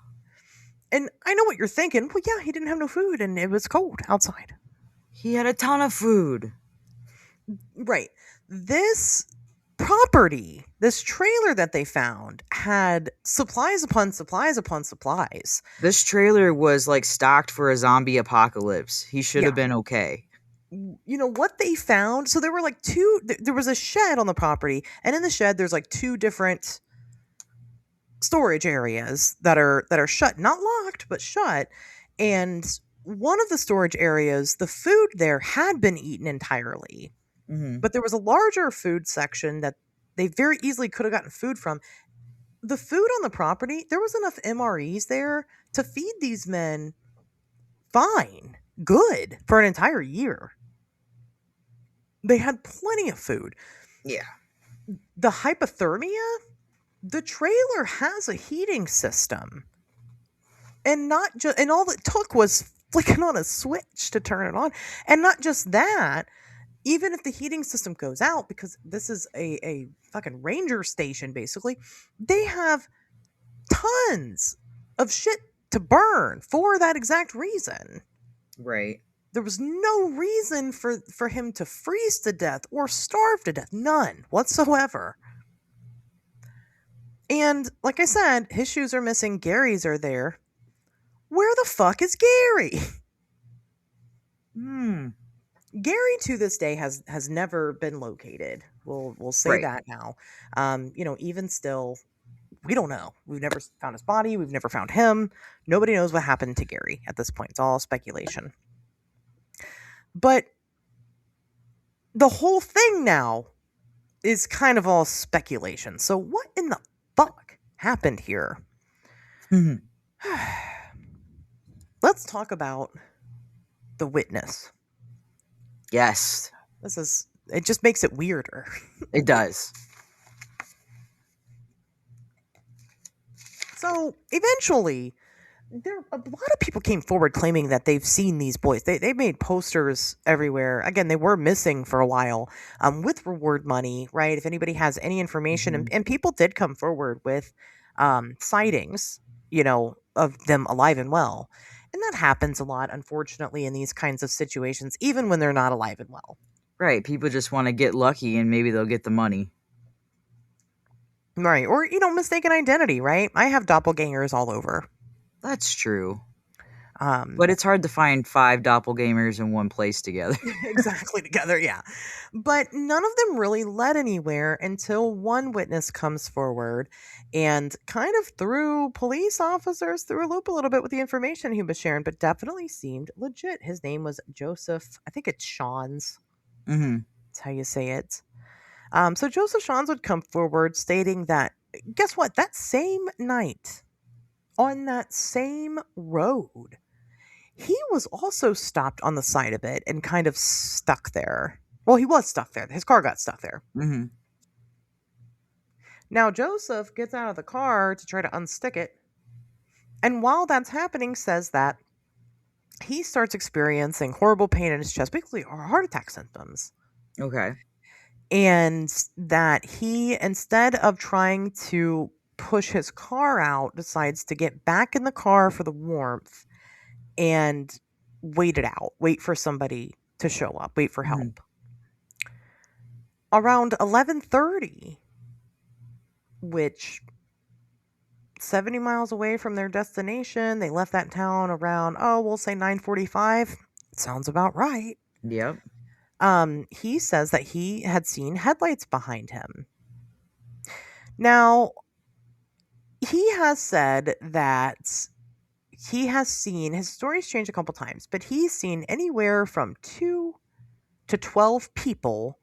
And I know what you're thinking. Well, yeah, he didn't have no food and it was cold outside. He had a ton of food. Right. This property, this trailer that they found, had supplies upon supplies upon supplies. This trailer was like stocked for a zombie apocalypse. He should have been okay. You know what they found? So there were like there was a shed on the property, and in the shed there's like 2 different storage areas that are shut, not locked, but shut. And one of the storage areas, the food there had been eaten entirely. But there was a larger food section that they very easily could have gotten food from. The food on the property, there was enough MREs there to feed these men fine, good, for an entire year. They had plenty of food. Yeah. The hypothermia, the trailer has a heating system. And not just, and all it took was flicking on a switch to turn it on. And not just that, even if the heating system goes out, because this is a fucking ranger station, basically, they have tons of shit to burn for that exact reason. Right. There was no reason for him to freeze to death or starve to death. None whatsoever. And like I said, his shoes are missing. Gary's are there. Where the fuck is Gary? Gary to this day has never been located. We'll say that now. You know, even still, we don't know. We've never found his body. We've never found him. Nobody knows what happened to Gary at this point. It's all speculation. But the whole thing now is kind of all speculation. So what in the fuck happened here? Let's talk about the witness. Yes. It just makes it weirder. It does. So eventually, a lot of people came forward claiming that they've seen these boys. They made posters everywhere. Again, they were missing for a while, with reward money, right? If anybody has any information, and people did come forward with sightings, of them alive and well. And that happens a lot, unfortunately, in these kinds of situations, even when they're not alive and well. Right. People just want to get lucky and maybe they'll get the money. Right. Or, mistaken identity, right? I have doppelgangers all over. That's true. But But it's hard to find 5 doppelgangers in one place together. exactly together, yeah. But none of them really led anywhere until one witness comes forward and kind of threw police officers through a loop a little bit with the information he was sharing, but definitely seemed legit. His name was Joseph. I think it's Sean's. Mm-hmm. That's how you say it. So Joseph Sean's would come forward stating that, guess what? That same night, on that same road, he was also stopped on the side of it and kind of stuck there. Well, he was stuck there. His car got stuck there. Mm-hmm. Now, Joseph gets out of the car to try to unstick it. And while that's happening, says that he starts experiencing horrible pain in his chest, basically heart attack symptoms. Okay. And that he, instead of trying to push his car out, decides to get back in the car for the warmth and wait it out, wait for somebody to show up, wait for help. Mhm. Around 11:30, which 70 miles away from their destination, they left that town around, we'll say 9:45. Sounds about right. Yep. He says that he had seen headlights behind him. Now, he has said that he has seen, his story's changed a couple times, but he's seen anywhere from 2 to 12 people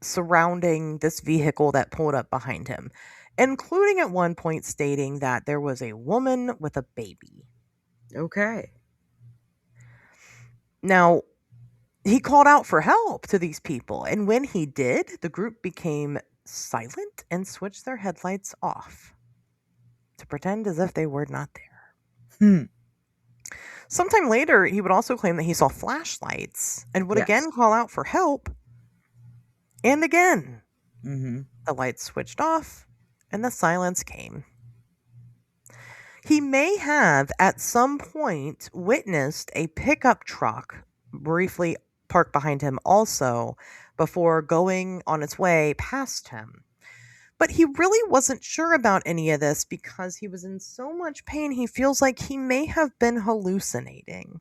surrounding this vehicle that pulled up behind him, including at one point stating that there was a woman with a baby. Okay. Now, he called out for help to these people, and when he did, the group became silent and switched their headlights off to pretend as if they were not there. Sometime later, he would also claim that he saw flashlights and would again call out for help. And again, the lights switched off and the silence came. He may have, at some point, witnessed a pickup truck briefly parked behind him also before going on its way past him. But he really wasn't sure about any of this because he was in so much pain, he feels like he may have been hallucinating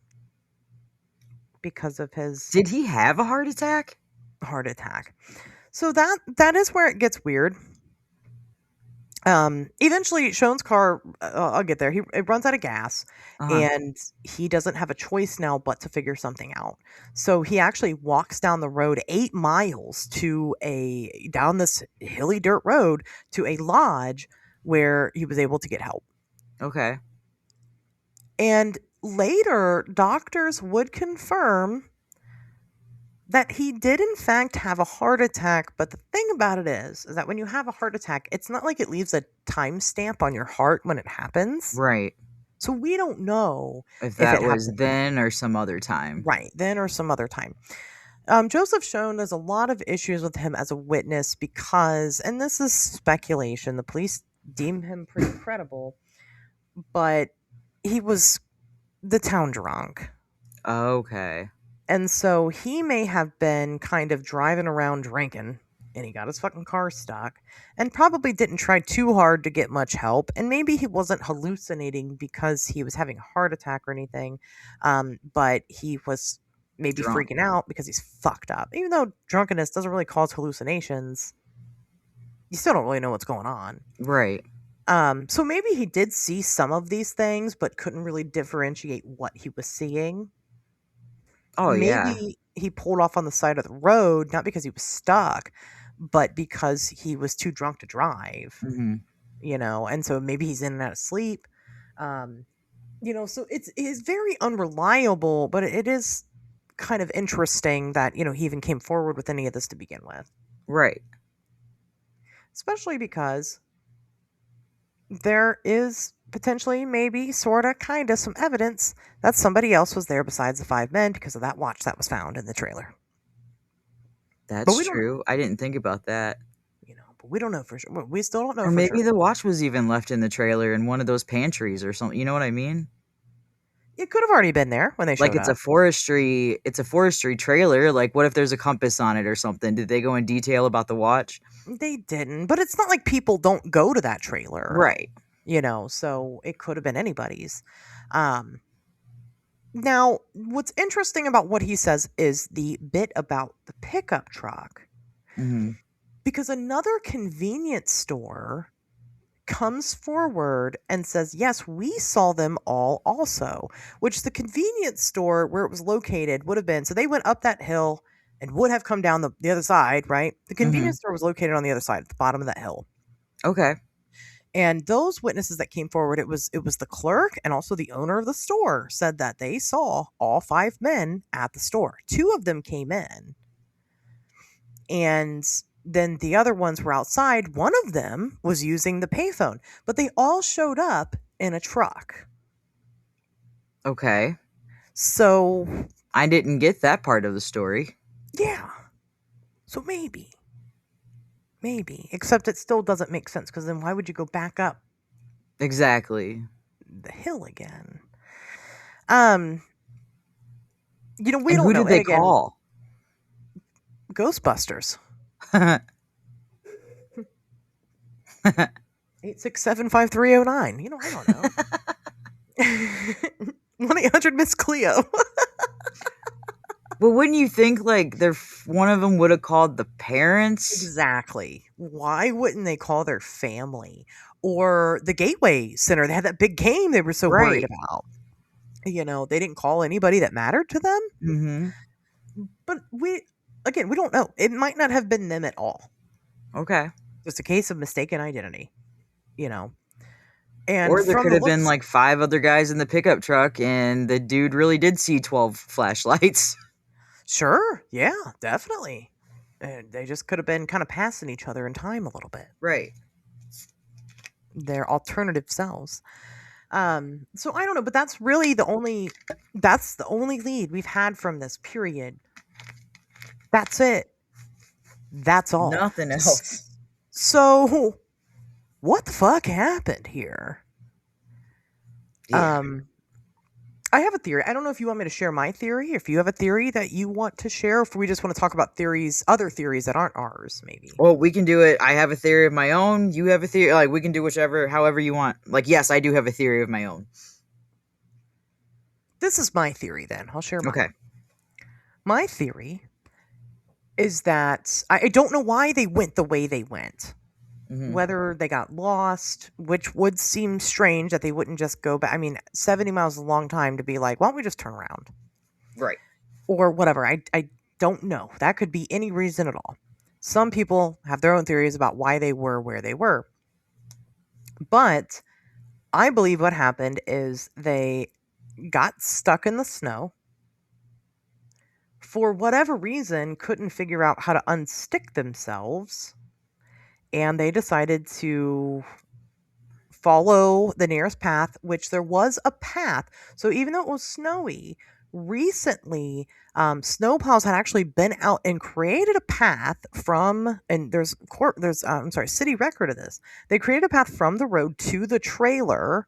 because of his Did he have a heart attack? heart attack. So that is where it gets weird. Eventually, Sean's car, I'll get there. It runs out of gas, and he doesn't have a choice now but to figure something out. So he actually walks down the road 8 miles down this hilly dirt road to a lodge where he was able to get help. Okay. And later, doctors would confirm that he did in fact have a heart attack, but the thing about it is that when you have a heart attack, it's not like it leaves a timestamp on your heart when it happens. Right. So we don't know If that it was happened then or some other time. right then or some other time. Joseph Schoen, there's a lot of issues with him as a witness because, and this is speculation, the police deem him pretty credible, but he was the town drunk. Okay. And so he may have been kind of driving around drinking, and he got his fucking car stuck, and probably didn't try too hard to get much help. And maybe he wasn't hallucinating because he was having a heart attack or anything, but he was maybe freaking out because he's fucked up. Even though drunkenness doesn't really cause hallucinations, you still don't really know what's going on. Right. So maybe he did see some of these things, but couldn't really differentiate what he was seeing. Oh, yeah. Maybe he pulled off on the side of the road, not because he was stuck, but because he was too drunk to drive, and so maybe he's in and out of sleep. So it's very unreliable, but it is kind of interesting that, he even came forward with any of this to begin with. Right. Especially because there is potentially, maybe, sorta, kinda, some evidence that somebody else was there besides the 5 men because of that watch that was found in the trailer. That's true. I didn't think about that. But but we don't know for sure. We still don't know Or for maybe sure. the watch was even left in the trailer in one of those pantries or something. You know what I mean? It could have already been there when they Like showed it's a up. forestry trailer. Like what if there's a compass on it or something? Did they go in detail about the watch? They didn't, but it's not like people don't go to that trailer, Right. so it could have been anybody's. Um, Now, what's interesting about what he says is the bit about the pickup truck, Hmm. because another convenience store comes forward and says, yes, we saw them all also, which the convenience store where it was located would have been. So they went up that hill and would have come down the other side, right? The convenience store was located on the other side, at the bottom of that hill. Okay. And those witnesses that came forward, it was the clerk and also the owner of the store said that they saw all 5 men at the store. 2 of them came in, and then the other ones were outside. One of them was using the payphone, but they all showed up in a truck. Okay. So, I didn't get that part of the story. yeah. So maybe, except it still doesn't make sense, because then why would you go back up Exactly. the hill again? We And don't who know. did they And again, call? Ghostbusters. 867-5309. I don't know. 1-800-MISS-CLEO. Well, wouldn't you think like one of them would have called the parents? Exactly. Why wouldn't they call their family or the Gateway Center? They had that big game they were so worried Right. about. They didn't call anybody that mattered to them. Mm-hmm. But we don't know. It might not have been them at all. Okay. Just a case of mistaken identity. And Or there from could the have been looks, like 5 other guys in the pickup truck, and the dude really did see 12 flashlights. sure, yeah, definitely. And they just could have been kind of passing each other in time a little bit. Right. Their alternative selves. So I don't know, but that's really the only lead we've had from this period. That's it. That's all. Nothing else. So what the fuck happened here? Yeah. I have a theory. I don't know if you want me to share my theory, if you have a theory that you want to share, if we just want to talk about other theories that aren't ours, maybe. Well, we can do it. I have a theory of my own. You have a theory. Like, we can do however you want. Like, yes, I do have a theory of my own. This is my theory then. I'll share mine. Okay. My theory is that I don't know why they went the way they went. Mhm. Whether they got lost, which would seem strange that they wouldn't just go back. 70 miles is a long time to be like, why don't we just turn around? Right. Or whatever. I don't know. That could be any reason at all. Some people have their own theories about why they were where they were. But I believe what happened is they got stuck in the snow. For whatever reason, couldn't figure out how to unstick themselves. And they decided to follow the nearest path, which there was a path. So even though it was snowy, recently, snowplows had actually been out and created a path and there's city record of this. They created a path from the road to the trailer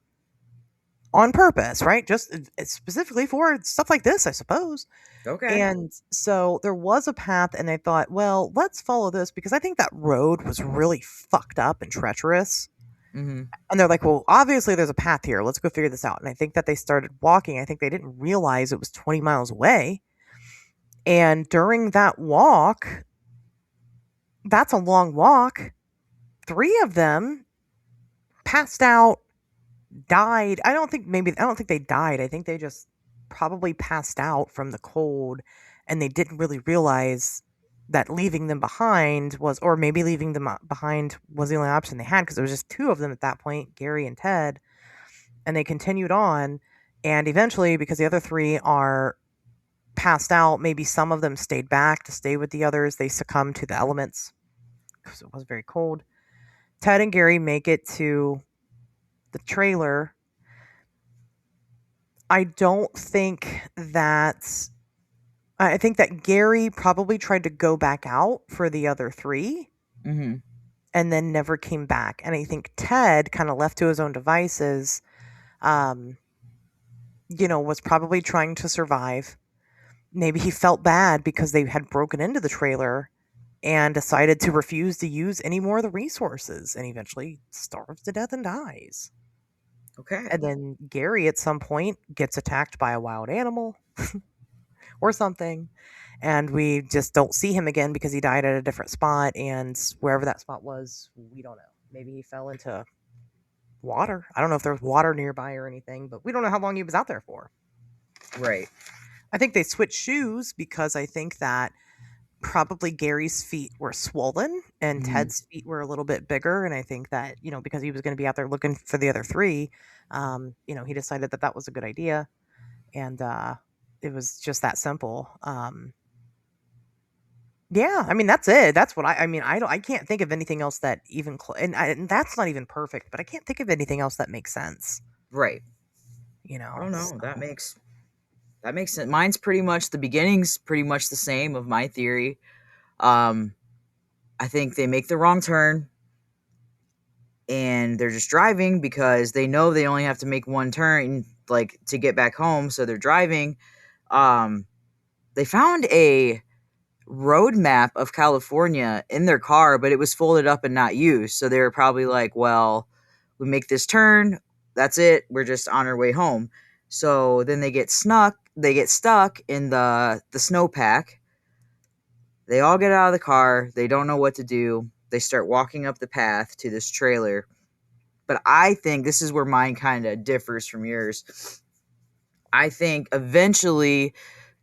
on purpose, right? Just specifically for stuff like this, I suppose. Okay. And so there was a path, and they thought, well, let's follow this because I think that road was really fucked up and treacherous. Mm-hmm. And they're like, well, obviously there's a path here. Let's go figure this out. And I think that they started walking. I think they didn't realize it was 20 miles away. And during that walk, that's a long walk. 3 of them passed out, died. I don't think they died. I think they just probably passed out from the cold, and they didn't really realize that leaving them behind was the only option they had, because there was just 2 of them at that point, Gary and Ted, and they continued on. And eventually, because the other 3 are passed out, maybe some of them stayed back to stay with the others, they succumbed to the elements because it was very cold. Ted and Gary make it to the trailer. I think that Gary probably tried to go back out for the other 3. Mm-hmm. and then never came back. And I think Ted, kind of left to his own devices, was probably trying to survive. Maybe he felt bad because they had broken into the trailer and decided to refuse to use any more of the resources, and eventually starves to death and dies. Okay. And then Gary at some point gets attacked by a wild animal or something, and we just don't see him again because he died at a different spot, and wherever that spot was, we don't know. Maybe he fell into water. I don't know if there was water nearby or anything, but we don't know how long he was out there for. Right. I think they switched shoes because I think that probably Gary's feet were swollen and Ted's feet were a little bit bigger. And I think that, because he was going to be out there looking for the other three, he decided that that was a good idea. And it was just that simple. Yeah, I mean, that's it. That's what I can't think of anything else that even, and that's not even perfect, but I can't think of anything else that makes sense. Right. I don't know. That makes sense. Mine's pretty much, the beginning's pretty much the same of my theory. I think they make the wrong turn and they're just driving because they know they only have to make one turn, like, to get back home. So they're driving. They found a road map of California in their car, but it was folded up and not used. So they were probably like, well, we make this turn. That's it. We're just on our way home. So then they get stuck in the snowpack. They all get out of the car. They don't know what to do. They start walking up the path to this trailer. But I think this is where mine kind of differs from yours. I think eventually,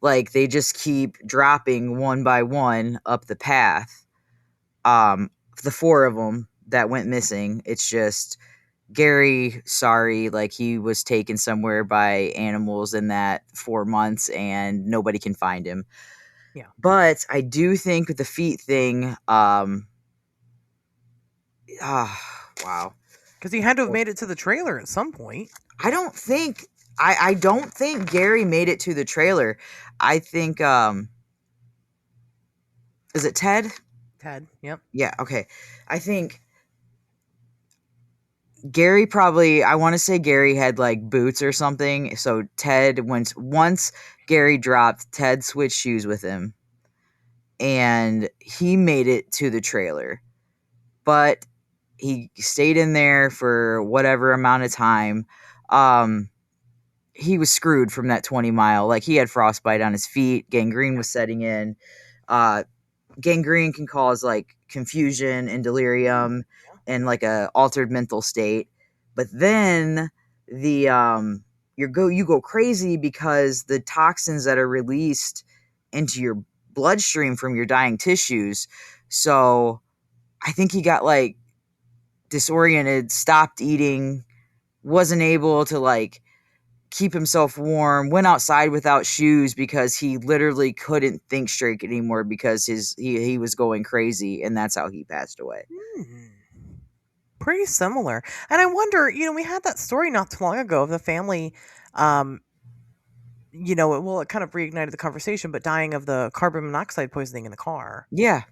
like, they just keep dropping one by one up the path. The four of them that went missing, it's just Gary, sorry, like, he was taken somewhere by animals in that 4 months and nobody can find him. Yeah. But I do think with the feet thing, wow. Because he had to have made it to the trailer at some point. I don't think Gary made it to the trailer. I think, is it Ted? Ted, yep. Yeah, okay. I think Gary I want to say Gary had, like, boots or something. So Ted, once Gary dropped, Ted switched shoes with him. And he made it to the trailer. But he stayed in there for whatever amount of time. He was screwed from that 20-mile. Like, he had frostbite on his feet. Gangrene was setting in. Gangrene can cause, like, confusion and delirium and, like, a altered mental state. But then you go crazy because the toxins that are released into your bloodstream from your dying tissues. So I think he got, like, disoriented, stopped eating, wasn't able to, like, keep himself warm, went outside without shoes because he literally couldn't think straight anymore because he was going crazy, and that's how he passed away. Pretty similar. And I wonder, we had that story not too long ago of the family, it kind of reignited the conversation, but dying of the carbon monoxide poisoning in the car. Yeah.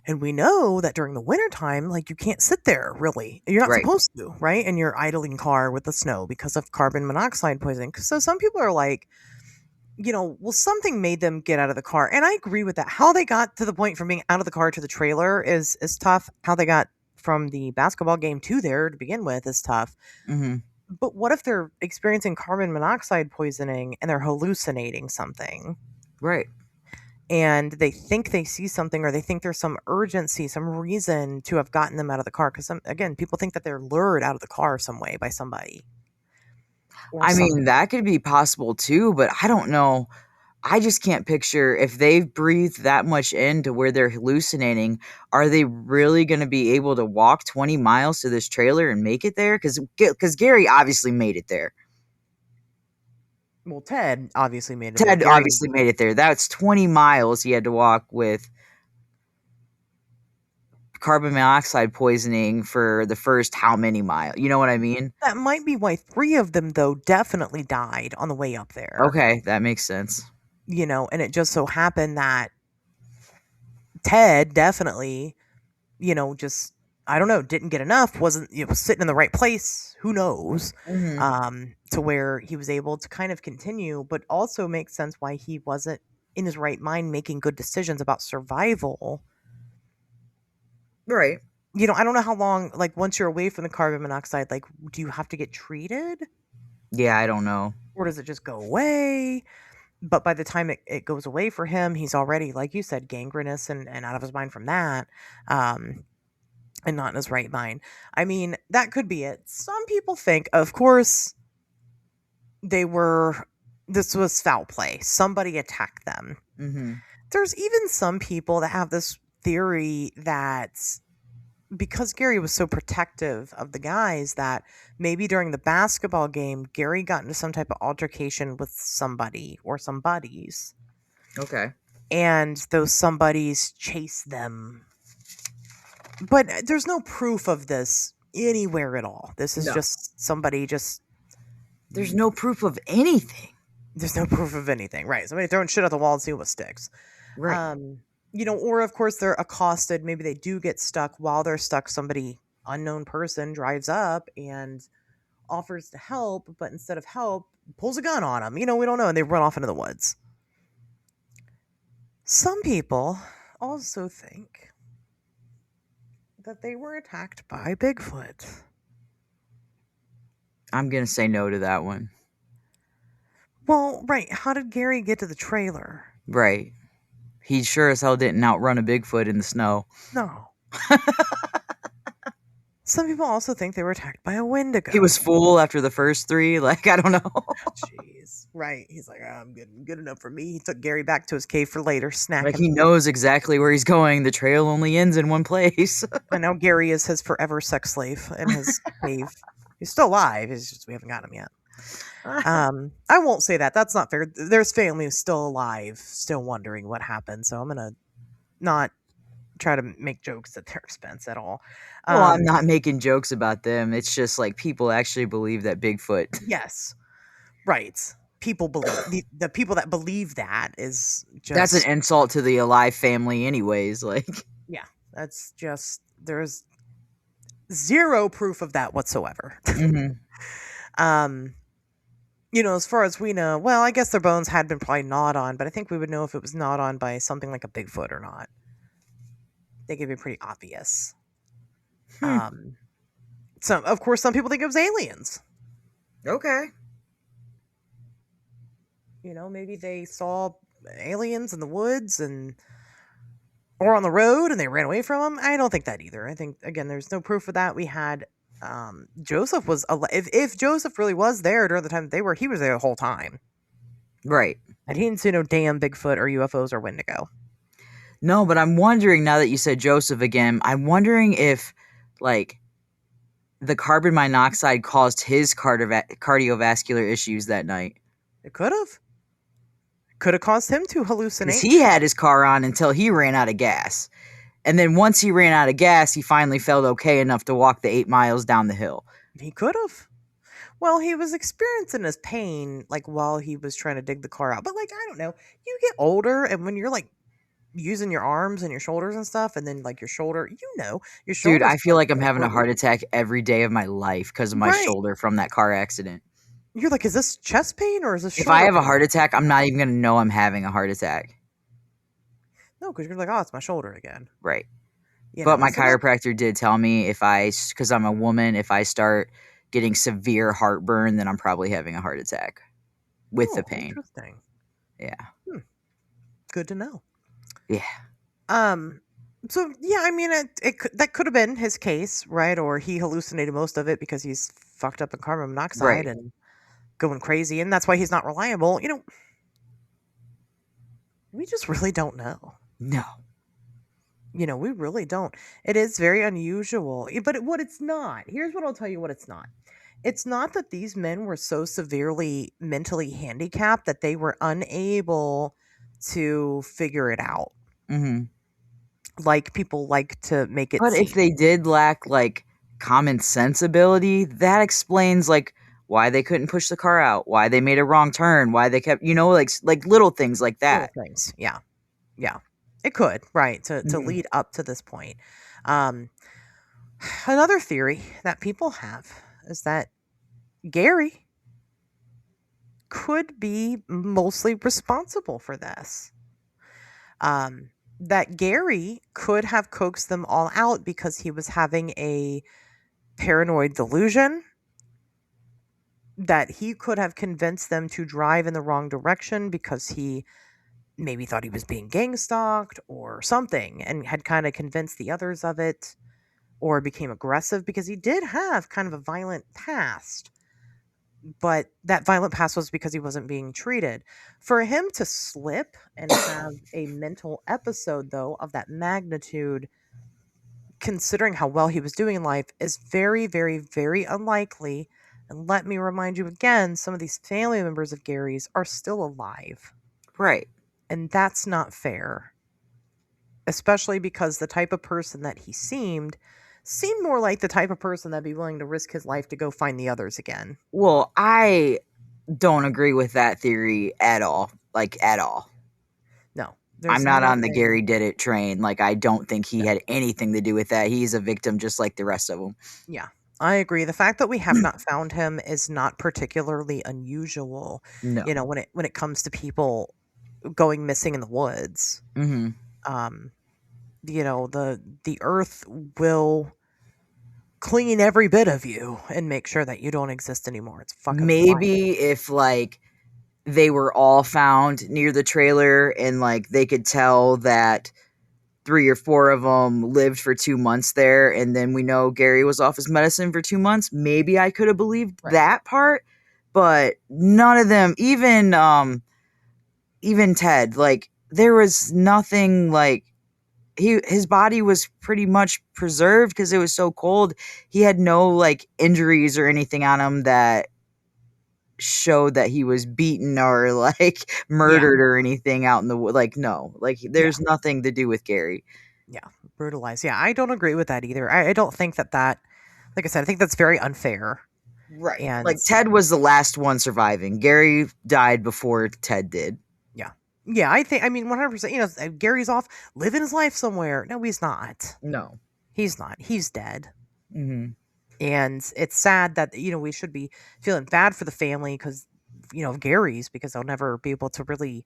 And we know that during the wintertime, like, you can't sit there, really. You're not supposed to, right? In your idling car with the snow because of carbon monoxide poisoning. So some people are like, something made them get out of the car. And I agree with that. How they got to the point from being out of the car to the trailer is tough. How they got from the basketball game to there to begin with is tough. Mm-hmm. But what if they're experiencing carbon monoxide poisoning and they're hallucinating something? Right. And they think they see something, or they think there's some urgency, some reason to have gotten them out of the car. Because, again, people think that they're lured out of the car some way by somebody. I mean, that could be possible too, but I don't know. I just can't picture if they've breathed that much in to where they're hallucinating. Are they really going to be able to walk 20 miles to this trailer and make it there? Because Gary obviously made it there. Well, Ted obviously made it Ted obviously made it there. That's 20 miles he had to walk with carbon monoxide poisoning for the first how many miles? You know what I mean? That might be why 3 of them, though, definitely died on the way up there. Okay, that makes sense. And it just so happened that Ted definitely, just I don't know, didn't get enough, wasn't, was sitting in the right place, who knows, to where he was able to kind of continue, but also makes sense why he wasn't in his right mind making good decisions about survival. Right. I don't know how long, like, once you're away from the carbon monoxide, like, do you have to get treated? Yeah, I don't know. Or does it just go away? But by the time it goes away for him, he's already, like you said, gangrenous and out of his mind from that. And not in his right mind. I mean, that could be it. Some people think, of course, this was foul play. Somebody attacked them. Mm-hmm. There's even some people that have this theory that because Gary was so protective of the guys, that maybe during the basketball game, Gary got into some type of altercation with somebody or some buddies. Okay. And those somebodies chased them. But there's no proof of this anywhere at all. This is just somebody just... There's no proof of anything. There's no proof of anything. Right. Somebody throwing shit at the wall and see what sticks. Right. Or of course they're accosted. Maybe they do get stuck. While they're stuck, somebody, unknown person, drives up and offers to help, but instead of help, pulls a gun on them. We don't know. And they run off into the woods. Some people also think that they were attacked by Bigfoot. I'm going to say no to that one. Well, right. How did Gary get to the trailer? Right. He sure as hell didn't outrun a Bigfoot in the snow. No. Some people also think they were attacked by a Wendigo. He was full after the first 3. Like, I don't know. Jeez. Right. He's like, I'm good enough for me. He took Gary back to his cave for later, snacking. Like, he knows exactly where he's going. The trail only ends in one place. And now Gary is his forever sex slave in his cave. He's still alive. It's just we haven't got him yet. I won't say that. That's not fair. There's family still alive, still wondering what happened. So I'm going to not try to make jokes at their expense at all. Well, I'm not making jokes about them. It's just like people actually believe that Bigfoot. Yes. Right. People believe the people that believe that is just... That's an insult to the alive family anyways. Like, yeah, that's just... There's zero proof of that whatsoever. Mm-hmm. As far as we know, well, I guess their bones had been probably gnawed on, but I think we would know if it was gnawed on by something like a Bigfoot or not. They could be pretty obvious. So, of course, some people think it was aliens. Okay. Maybe they saw aliens in the woods or on the road and they ran away from them. I don't think that either. I think, again, there's no proof of that. We had Joseph was if Joseph really was there during the time that he was there the whole time. Right. And he didn't see no damn Bigfoot or UFOs or Wendigo. No, but I'm wondering, now that you said Joseph again, I'm wondering if, like, the carbon monoxide caused his cardiovascular issues that night. It could have. Could have caused him to hallucinate. Because he had his car on until he ran out of gas. And then once he ran out of gas, he finally felt okay enough to walk the 8 miles down the hill. He could have. Well, he was experiencing his pain, like, while he was trying to dig the car out. But, like, I don't know. You get older, and when you're, like, using your arms and your shoulders and stuff, and then, like, your shoulder, your shoulder. Dude, I feel like I'm having a heart attack every day of my life because of my shoulder from that car accident. You're like, is this chest pain or is this shoulder If I have a pain? heart attack, I'm not even going to know I'm having a heart attack. No, because you're like, oh, it's my shoulder again. Right. But my chiropractor did tell me because I'm a woman, if I start getting severe heartburn, then I'm probably having a heart attack with the pain. Interesting. Yeah. Good to know. Yeah. So yeah, I mean, that could have been his case, right? Or he hallucinated most of it because he's fucked up in carbon monoxide and going crazy, and that's why he's not reliable. We just really don't know. No. We really don't. It is very unusual. But what it's not, here's what I'll tell you what it's not. It's not that these men were so severely mentally handicapped that they were unable to figure it out. Mm-hmm. Like people like to make it But seem. if they did lack, like, common sense ability, that explains, like, why they couldn't push the car out, why they made a wrong turn, why they kept, like little things like that. Little things. Yeah. It could, right, to lead up to this point. Another theory that people have is that Gary could be mostly responsible for this. That Gary could have coaxed them all out because he was having a paranoid delusion, that he could have convinced them to drive in the wrong direction because he maybe thought he was being gang stalked or something and had kind of convinced the others of it, or became aggressive because he did have kind of a violent past. But that violent past was because he wasn't being treated. For him to slip and have a mental episode, though, of that magnitude, considering how well he was doing in life, is very, very, very unlikely. And let me remind you again, some of these family members of Gary's are still alive. Right. And that's not fair. Especially because the type of person that he seemed more like the type of person that'd be willing to risk his life to go find the others again. Well, I don't agree with that theory at all. Like, at all. No. I'm not on the Gary did it train. Like, I don't think he had anything to do with that. He's a victim just like the rest of them. Yeah, I agree. The fact that we have not found him is not particularly unusual. No. You know, when it comes to people going missing in the woods. Mm-hmm. You know, the earth will clean every bit of you and make sure that you don't exist anymore. It's fucking maybe wild. If like they were all found near the trailer and like they could tell that 3 or 4 of them lived for 2 months there, and then we know Gary was off his medicine for 2 months, maybe I could have believed that part, but none of them, even Ted, like there was nothing like his body was pretty much preserved because it was so cold. He had no like injuries or anything on him that showed that he was beaten or like murdered or anything out in the wood. Like, no, like there's nothing to do with Gary. Yeah, brutalized. Yeah, I don't agree with that either. I don't think that, like I said, I think that's very unfair. Right. And like Ted was the last one surviving. Gary died before Ted did. Yeah, I mean, 100%, you know, Gary's off living his life somewhere. No, he's not. No. He's not. He's dead. Mm-hmm. And it's sad that, you know, we should be feeling bad for the family because, you know, Gary's, because they'll never be able to really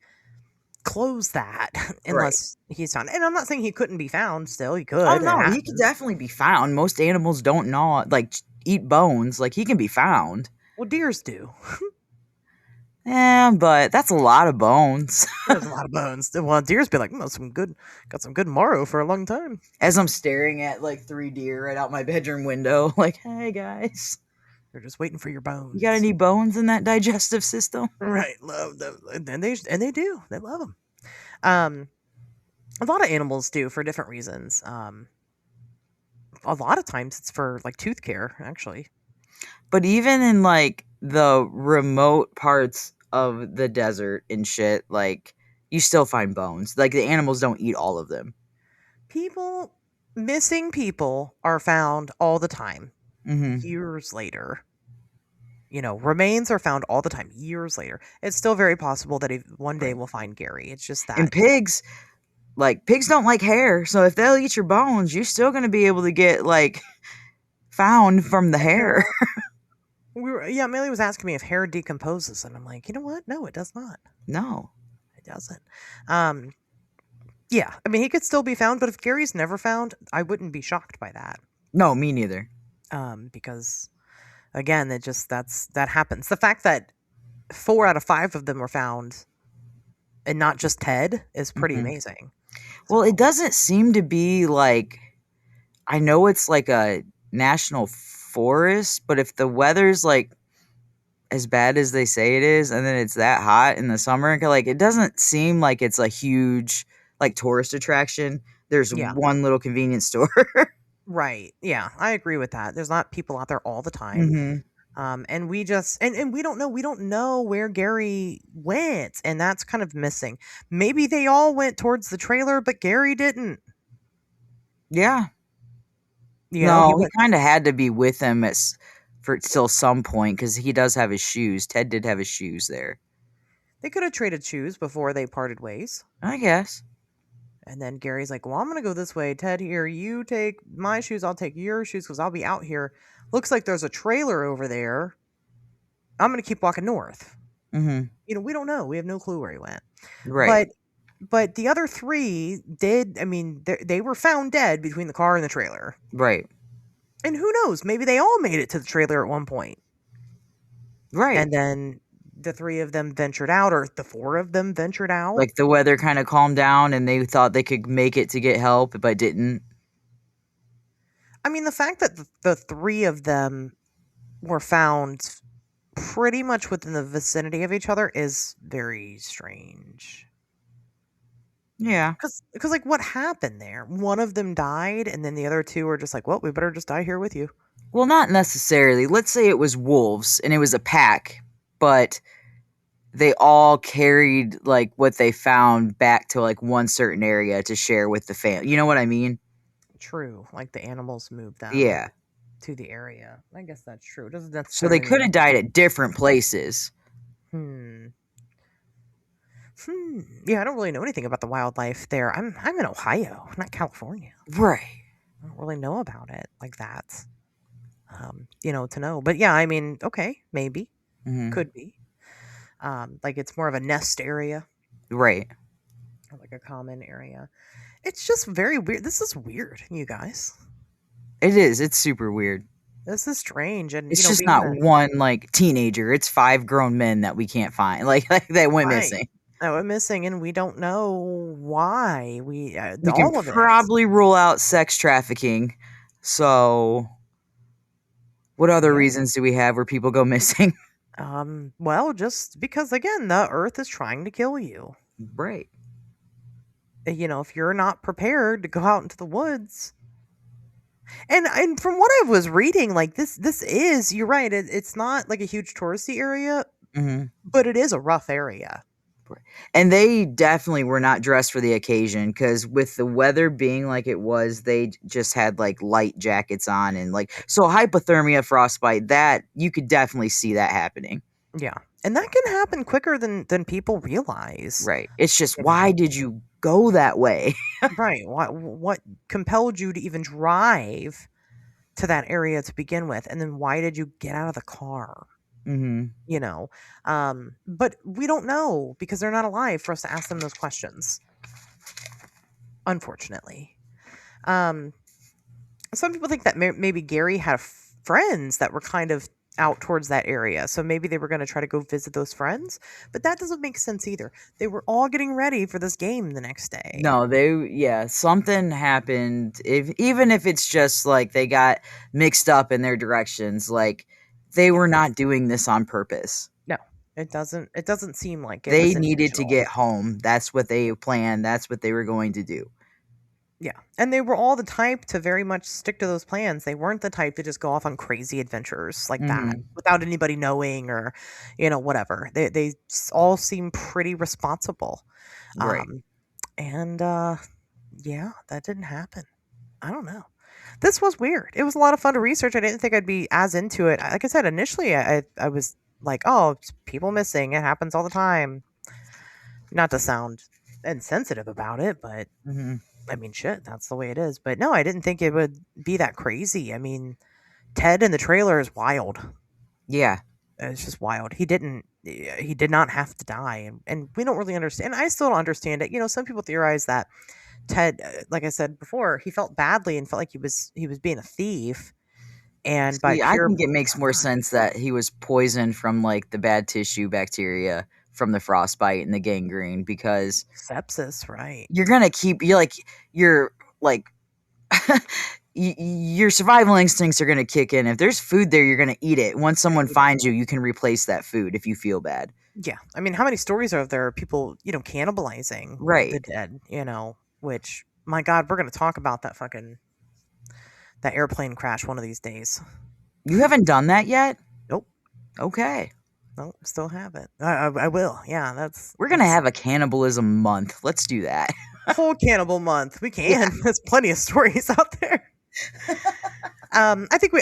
close that unless he's found. And I'm not saying he couldn't be found still. He could. Oh, no, he could definitely be found. Most animals don't gnaw, like, eat bones. Like, he can be found. Well, deers do. Yeah, but that's a lot of bones. There's a lot of bones. Well, deers be like, got some good marrow for a long time. As I'm staring at like 3 deer right out my bedroom window, like, hey guys, they're just waiting for your bones. You got any bones in that digestive system? Right, love them, and they do. They love them. A lot of animals do for different reasons. A lot of times it's for like tooth care, actually. But even in like the remote parts of the desert and shit, like you still find bones. Like the animals don't eat all of them. Missing people are found all the time. Mm-hmm. Years later. You know, remains are found all the time, years later. It's still very possible that one day we'll find Gary. It's just that. And pigs don't like hair. So if they'll eat your bones, you're still going to be able to get like found from the hair. Millie was asking me if hair decomposes, and I'm like, you know what? No, it does not. No, it doesn't. Yeah, I mean, he could still be found, but if Gary's never found, I wouldn't be shocked by that. No, me neither. Because again, that happens. The fact that 4 out of 5 of them were found, and not just Ted, is pretty amazing. Well, it doesn't seem to be like, I know it's like a national forest, but if the weather's like as bad as they say it is, and then it's that hot in the summer, like it doesn't seem like it's a huge like tourist attraction. There's one little convenience store. Right. Yeah, I agree with that. There's not people out there all the time. And we just and we don't know where Gary went, and that's kind of missing. Maybe they all went towards the trailer, but Gary didn't. Yeah. He kind of had to be with him for till some point because he does have his shoes. Ted did have his shoes there. They could have traded shoes before they parted ways. I guess. And then Gary's like, well, I'm going to go this way. Ted, here, you take my shoes. I'll take your shoes because I'll be out here. Looks like there's a trailer over there. I'm going to keep walking north. Mm-hmm. We don't know. We have no clue where he went. Right. But the other three did. I mean, they were found dead between the car and the trailer. Right. And who knows? Maybe they all made it to the trailer at one point. Right. And then the three of them ventured out, or the four of them ventured out. Like the weather kind of calmed down and they thought they could make it to get help, but didn't. I mean, the fact that the three of them were found pretty much within the vicinity of each other is very strange. Yeah. Because like, what happened there? One of them died, and then the other two were just like, well, we better just die here with you. Well, not necessarily. Let's say it was wolves and it was a pack, but they all carried like what they found back to like one certain area to share with the family. You know what I mean? True. Like the animals moved them Yeah. to the area. I guess that's true. It doesn't So necessarily they could have died at different places. Yeah, I don't really know anything about the wildlife there. I'm in Ohio, not California. Right. I don't really know about it like that. To know. But yeah, I mean, okay, maybe. Mm-hmm. Could be. Like it's more of a nest area. Right. Or like a common area. It's just very weird. This is weird, you guys. It is. It's super weird. This is strange. And It's you know, just being not that- one like teenager. It's 5 grown men that we can't find. Like that went Right. missing. that went missing, and we don't know why. We all can of it. probably rule out sex trafficking. So what other Yeah. reasons do we have where people go missing? Well, just because again, the earth is trying to kill you. Right. If you're not prepared to go out into the woods. And from what I was reading, like this is, you're right, it's not like a huge touristy area, Mm-hmm. but it is a rough area. And they definitely were not dressed for the occasion because with the weather being like it was, they just had like light jackets on and like, so hypothermia, frostbite, that you could definitely see that happening. Yeah. And that can happen quicker than people realize. Right. It's just, Yeah. why did you go that way? Right. What compelled you to even drive to that area to begin with? And then why did you get out of the car? Mm-hmm. But we don't know because they're not alive for us to ask them those questions. Unfortunately. Some people think that maybe Gary had friends that were kind of out towards that area. So maybe they were going to try to go visit those friends, but that doesn't make sense either. They were all getting ready for this game the next day. No, something happened. Even if it's just like they got mixed up in their directions, like they were not doing this on purpose. No, it doesn't seem like it. They was needed to intentional. get home. That's what they planned. That's what they were going to do. Yeah. And they were all the type to very much stick to those plans. They weren't the type to just go off on crazy adventures like that without anybody knowing or, whatever. They all seem pretty responsible. Right. Yeah, that didn't happen. I don't know. This was weird. It was a lot of fun to research. I didn't think I'd be as into it. Like I said, initially I was like, oh, it's people missing. It happens all the time. Not to sound insensitive about it, but Mm-hmm. I mean, shit, that's the way it is. But no, I didn't think it would be that crazy. I mean, Ted in the trailer is wild. Yeah. It's just wild. He did not have to die. And we don't really understand. I still don't understand it. Some people theorize that Ted, like I said before, he felt badly and felt like he was being a thief. And by I pure think it makes more sense that he was poisoned from like the bad tissue bacteria from the frostbite and the gangrene because sepsis, right? you're gonna keep your survival instincts are gonna kick in. If there's food there, you're gonna eat it. Once someone finds you, you can replace that food if you feel bad. Yeah, I mean, how many stories are there of people cannibalizing the dead? Which my God, we're gonna talk about that airplane crash one of these days. You haven't done that yet? Nope. Okay. Nope, still haven't. I will. Yeah, we're gonna have a cannibalism month. Let's do that. Whole cannibal month. We can. Yeah. There's plenty of stories out there. I think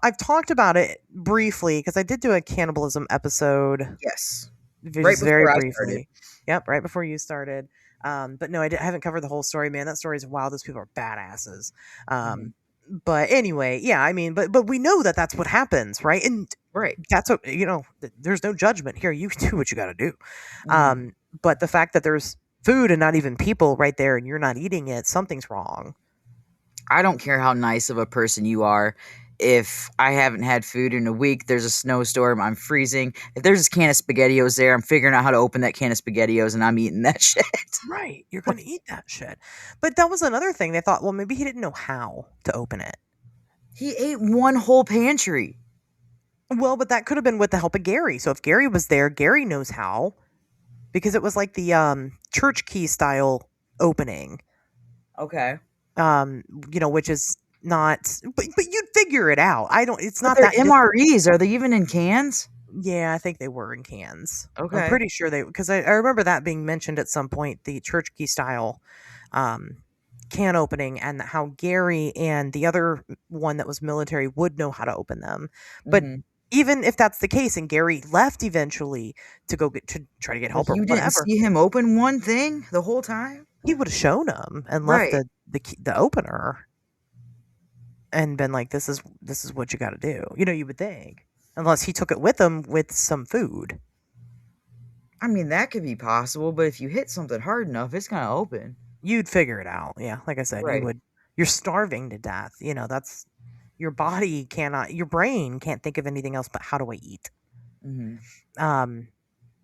I've talked about it briefly because I did do a cannibalism episode. Yes. Right before I briefly. started. Yep, right before you started. But no, I haven't covered the whole story, man. That story is wild. Those people are badasses. Mhm. But anyway, yeah, I mean, but we know that that's what happens, right? And Right. that's what, there's no judgment here. You do what you got to do. Mhm. But the fact that there's food and not even people right there and you're not eating it, something's wrong. I don't care how nice of a person you are. If I haven't had food in a week, there's a snowstorm, I'm freezing. If there's a can of SpaghettiOs there, I'm figuring out how to open that can of SpaghettiOs and I'm eating that shit. Right. You're going to eat that shit. But that was another thing. They thought, well, maybe he didn't know how to open it. He ate one whole pantry. Well, but that could have been with the help of Gary. So if Gary was there, Gary knows how, because it was like the church key style opening. Okay. Which is not, but you'd figure it out. It's But not they're that MREs. Are they even in cans? Yeah, I think they were in cans. Okay. I'm pretty sure because I remember that being mentioned at some point, the church key style can opening, and how Gary and the other one that was military would know how to open them. But Mhm. even if that's the case, and Gary left eventually to try to get help or You didn't whatever, see him open one thing the whole time? he would have shown him and Right. left the opener and been like, this is what you got to do. You would think, unless he took it with him with some food. I mean, that could be possible, but if you hit something hard enough, it's going to open. You'd figure it out. Yeah, like I said, Right. you would. You're starving to death. That's your body cannot. Your brain can't think of anything else but how do I eat. Mhm.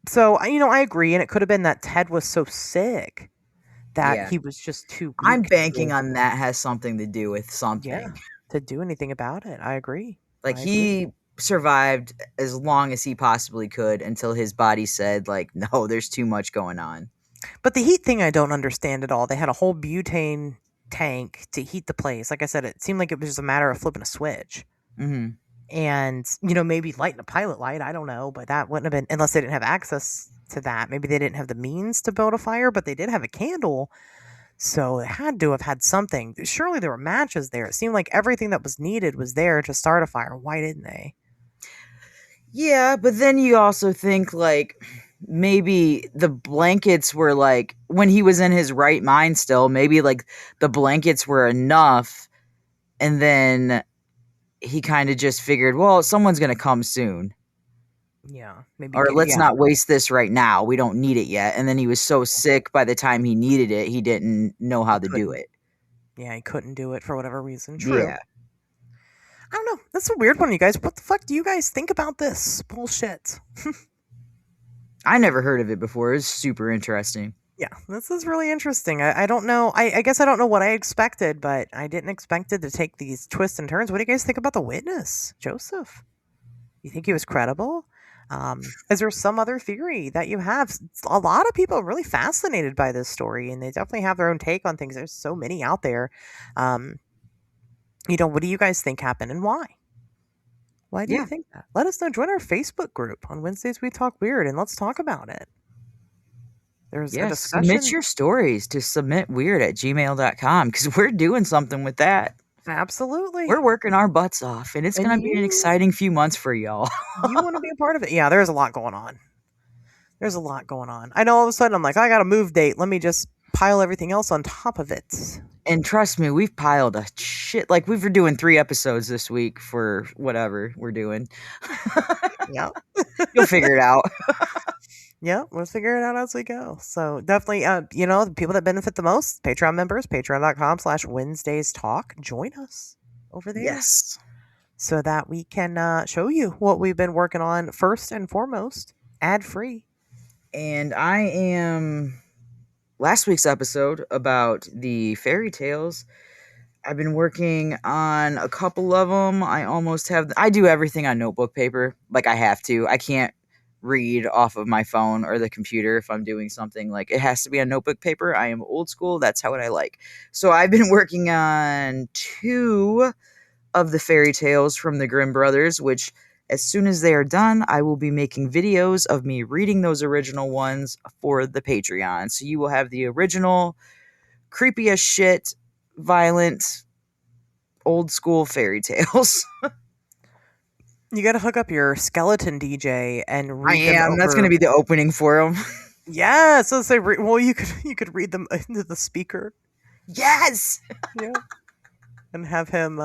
So I agree, and it could have been that Ted was so sick that Yeah. he was just too. I'm weak banking on that has something to do with something. Yeah, to do anything about it. I agree. Like, I agree. he survived as long as he possibly could until his body said, like, no, there's too much going on. But the heat thing, I don't understand at all. They had a whole butane tank to heat the place. Like I said, it seemed like it was just a matter of flipping a switch. Mhm. And, maybe lighting a pilot light. I don't know. But that wouldn't have been, unless they didn't have access to that. Maybe they didn't have the means to build a fire, but they did have a candle. So it had to have had something. Surely there were matches there. It seemed like everything that was needed was there to start a fire. Why didn't they? Yeah, but then you also think, like, maybe the blankets were, like, when he was in his right mind still, maybe, like, the blankets were enough, and then he kind of just figured, well, someone's going to come soon. Yeah. Maybe. Or let's not waste this right now. We don't need it yet. And then he was so sick by the time he needed it, he didn't know how to do it. Yeah, he couldn't do it for whatever reason. True. Yeah. I don't know. That's a weird one, you guys. What the fuck do you guys think about this bullshit? I never heard of it before. It's super interesting. Yeah, this is really interesting. I don't know. I guess I don't know what I expected, but I didn't expect it to take these twists and turns. What do you guys think about the witness, Joseph? You think he was credible? Is there some other theory that you have? A lot of people are really fascinated by this story, and they definitely have their own take on things. There's so many out there. What do you guys think happened and why? Why do you think that? Let us know. Join our Facebook group on Wednesdays We Talk Weird, and let's talk about it. There's a discussion. Submit your stories to submitweird@gmail.com because we're doing something with that. Absolutely. We're working our butts off, and it's going to be an exciting few months for y'all. You want to be a part of it? Yeah, there's a lot going on. I know all of a sudden I'm like, I got a move date. Let me just pile everything else on top of it. And trust me, we've piled a shit. Like, we're doing 3 episodes this week for whatever we're doing. Yeah. You'll figure it out. Yeah, we'll figure it out as we go. So definitely, the people that benefit the most, Patreon members, patreon.com/Wednesdays Talk. Join us over there. Yes. So that we can show you what we've been working on first and foremost, ad-free. And I am last week's episode about the fairy tales. I've been working on a couple of them. I do everything on notebook paper. Like, I have to. I can't read off of my phone or the computer if I'm doing something. Like, it has to be on notebook paper. I am old school. That's how I like. So I've been working on 2 of the fairy tales from the Grimm brothers, which as soon as they are done, I will be making videos of me reading those original ones for the Patreon. So you will have the original creepy as shit, violent, old school fairy tales. You got to hook up your skeleton DJ and read I am. That's going to be the opening for them. Yeah, so say, well, you could read them into the speaker, Yes. yeah, and have him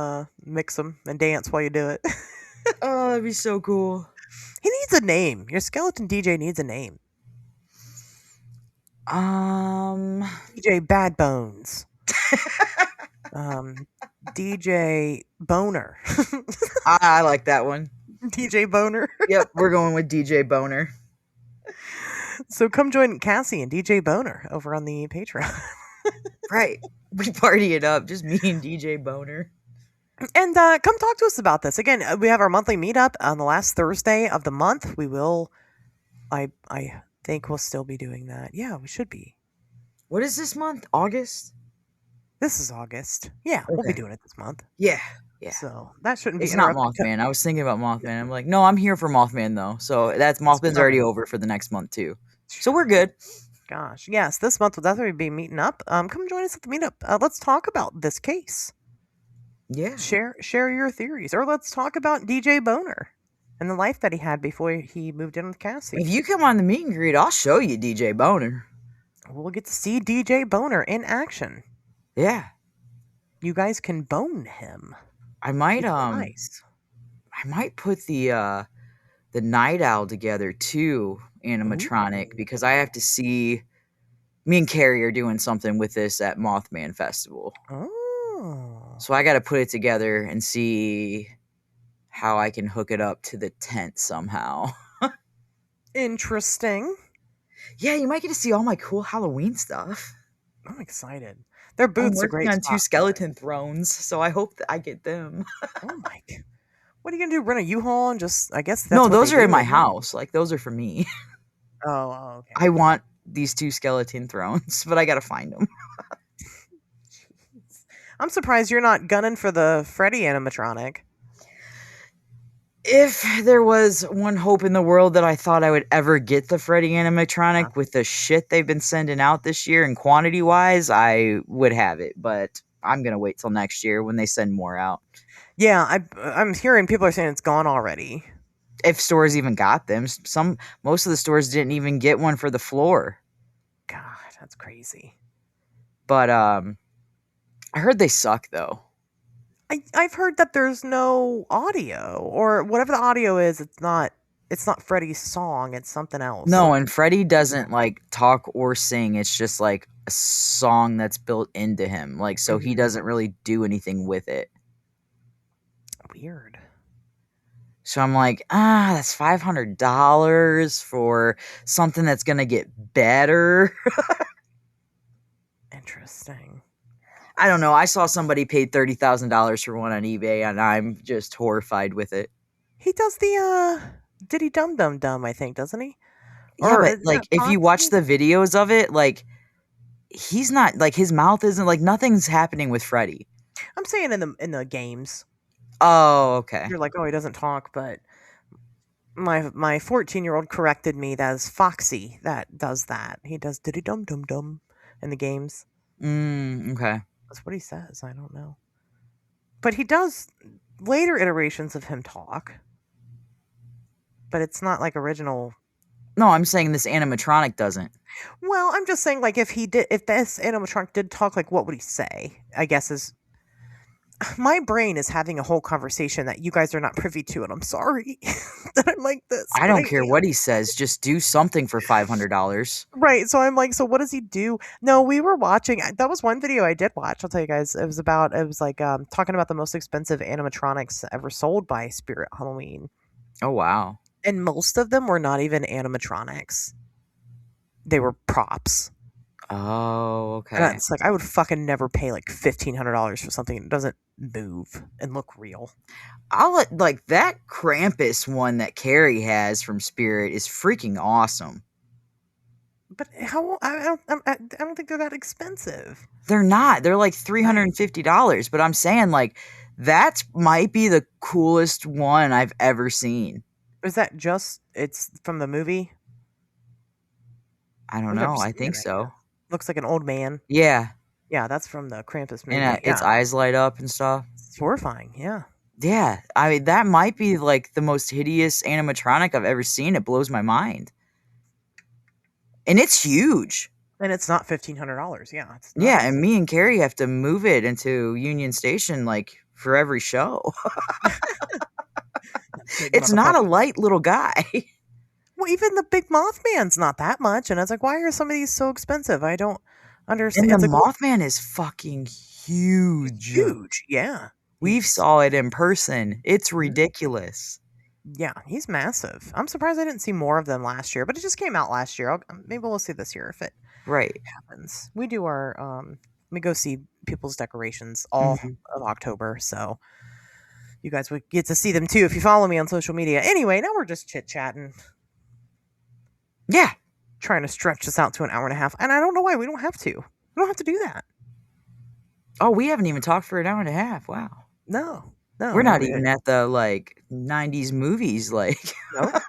mix them and dance while you do it. Oh, that'd be so cool. He needs a name. Your skeleton DJ needs a name. DJ Bad Bones. DJ Boner. I like that one. DJ Boner. Yep, we're going with DJ Boner. So come join Cassie and DJ Boner over on the Patreon. Right. We party it up, just me and DJ Boner. And come talk to us about this. Again, we have our monthly meetup on the last Thursday of the month. We will, I think we'll still be doing that. Yeah, we should be. What is this month? August? This is August. Yeah, we'll be Okay. doing it this month. Yeah. So that shouldn't be It's not interrupted. Mothman. I was thinking about Mothman. I'm like, no, I'm here for Mothman though. So that's Mothman's already over for the next month too. So we're good. Gosh, yes, this month we'll definitely be meeting up. Come join us at the meetup. Let's talk about this case. Yeah. Share your theories, or let's talk about DJ Boner and the life that he had before he moved in with Cassie. If you come on the meet and greet, I'll show you DJ Boner. We'll get to see DJ Boner in action. Yeah. You guys can bone him. I might He's nice. I might put the Night Owl together too, animatronic, because I have to see. Me and Carrie are doing something with this at Mothman Festival, Oh, so I got to put it together and see how I can hook it up to the tent somehow. interesting. Yeah, you might get to see all my cool Halloween stuff. I'm excited. Their I'm boots are working great. on 2 spot for it. skeleton thrones, so I hope that I get them. Oh my! What are you gonna do? Rent a U-Haul and just? I guess that's No, what those they are do, in my isn't it? house. Like those are for me. Oh, okay. I want these 2 skeleton thrones, but I gotta find them. I'm surprised you're not gunning for the Freddy animatronic. If there was one hope in the world that I thought I would ever get the Freddy animatronic with the shit they've been sending out this year and quantity wise, I would have it. But I'm gonna wait till next year when they send more out. Yeah, I'm hearing people are saying it's gone already. If stores even got them, most of the stores didn't even get one for the floor. God, that's crazy. But I heard they suck though. I've heard that there's no audio, or whatever the audio is. It's not Freddy's song. It's something else. No, and Freddy doesn't like talk or sing. It's just like a song that's built into him. Like so he doesn't really do anything with it. Weird. So I'm like, that's $500 for something that's gonna get better. Interesting. I don't know. I saw somebody paid $30,000 for one on eBay, and I'm just horrified with it. He does the Diddy Dum Dum Dum, I think, doesn't he? Yeah, Or but is like that if you watch Foxy? the videos of it, like he's not like his mouth isn't like nothing's happening with Freddy. I'm saying in the games. Oh, okay. You're like, oh, he doesn't talk, but my 14-year-old corrected me. That's Foxy that does that. He does Diddy Dum Dum Dum in the games. Okay. That's what he says. I don't know. But he does later iterations of him talk. But it's not like original. No, I'm saying this animatronic doesn't. Well, I'm just saying, like, if this animatronic did talk, like, what would he say? I guess is. My brain is having a whole conversation that you guys are not privy to, and I'm sorry that I'm like this. I don't care what he says. Just do something for $500. Right. So I'm like, so what does he do? No, we were watching. That was one video I did watch. I'll tell you guys. It was like talking about the most expensive animatronics ever sold by Spirit Halloween. Oh, wow. And most of them were not even animatronics. They were props. Oh, okay. And it's like, I would fucking never pay like $1,500 for something that doesn't move and look real. Like that Krampus one that Carrie has from Spirit is freaking awesome. But how? I don't think they're that expensive. They're not. They're like $350. But I'm saying like that might be the coolest one I've ever seen. Is that just it's from the movie? I don't I've never know. I seen think it, so. Looks like an old man. Yeah. Yeah, that's from the Krampus movie. And its eyes light up and stuff. It's horrifying. Yeah. Yeah. I mean, that might be like the most hideous animatronic I've ever seen. It blows my mind. And it's huge. And it's not $1,500. Yeah. It's Yeah, not. and me and Carrie have to move it into Union Station like for every show. It's not a light little guy. Well, even the big Mothman's not that much. And I was like, why are some of these so expensive? I don't understand. And the It's like, Mothman is fucking huge. huge. Yeah. We He's- saw it in person. It's ridiculous. Yeah, he's massive. I'm surprised I didn't see more of them last year, but it just came out last year. Maybe we'll see this year if it Right. happens. We do we go see people's decorations all Mhm. of October, so you guys would get to see them too if you follow me on social media. Anyway, now we're just chit chatting, Yeah. trying to stretch this out to an hour and a half, and I don't know why we don't have to. We don't have to do that. Oh, we haven't even talked for an hour and a half. Wow. No, We're not we- even at the like 90s movies like Nope.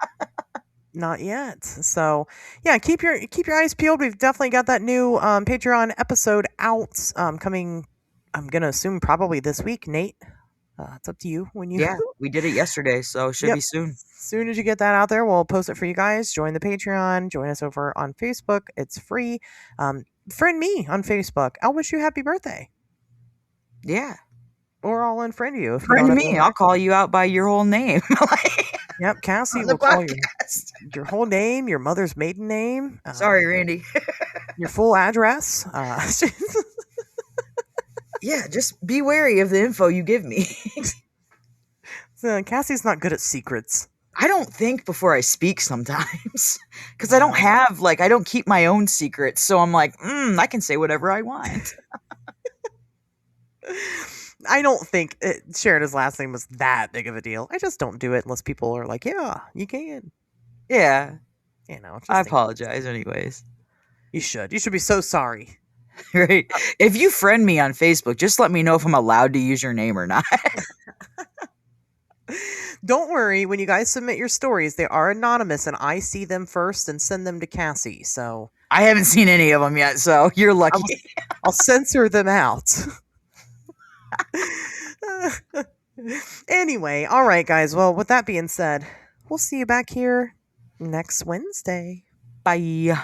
Not yet. So yeah, keep your eyes peeled. We've definitely got that new Patreon episode out coming. I'm gonna assume probably this week, Nate. It's up to you when you. Yeah, we did it yesterday, so it should Yep. be soon. As soon as you get that out there, we'll post it for you guys. Join the Patreon. Join us over on Facebook. It's free. Friend me on Facebook. I'll wish you happy birthday, Yeah. or I'll unfriend you if you Friend don't me, I'll call you out by your whole name. Yep, Cassie On the will call you podcast. your whole name, your mother's maiden name. Sorry, Randy. Your full address. Yeah, just be wary of the info you give me. So Cassie's not good at secrets. I don't think before I speak sometimes because I don't have I don't keep my own secrets. So I'm like, I can say whatever I want. I don't think sharing his last name was that big of a deal. I just don't do it unless people are like, yeah, you can. Yeah, You know, just I think- apologize anyways. You should. You should be so sorry. Right. If you friend me on Facebook, just let me know if I'm allowed to use your name or not. Don't worry. When you guys submit your stories, they are anonymous, and I see them first and send them to Cassie. So I haven't seen any of them yet, so you're lucky. I'll censor them out. Anyway, all right, guys. Well, with that being said, we'll see you back here next Wednesday. Bye.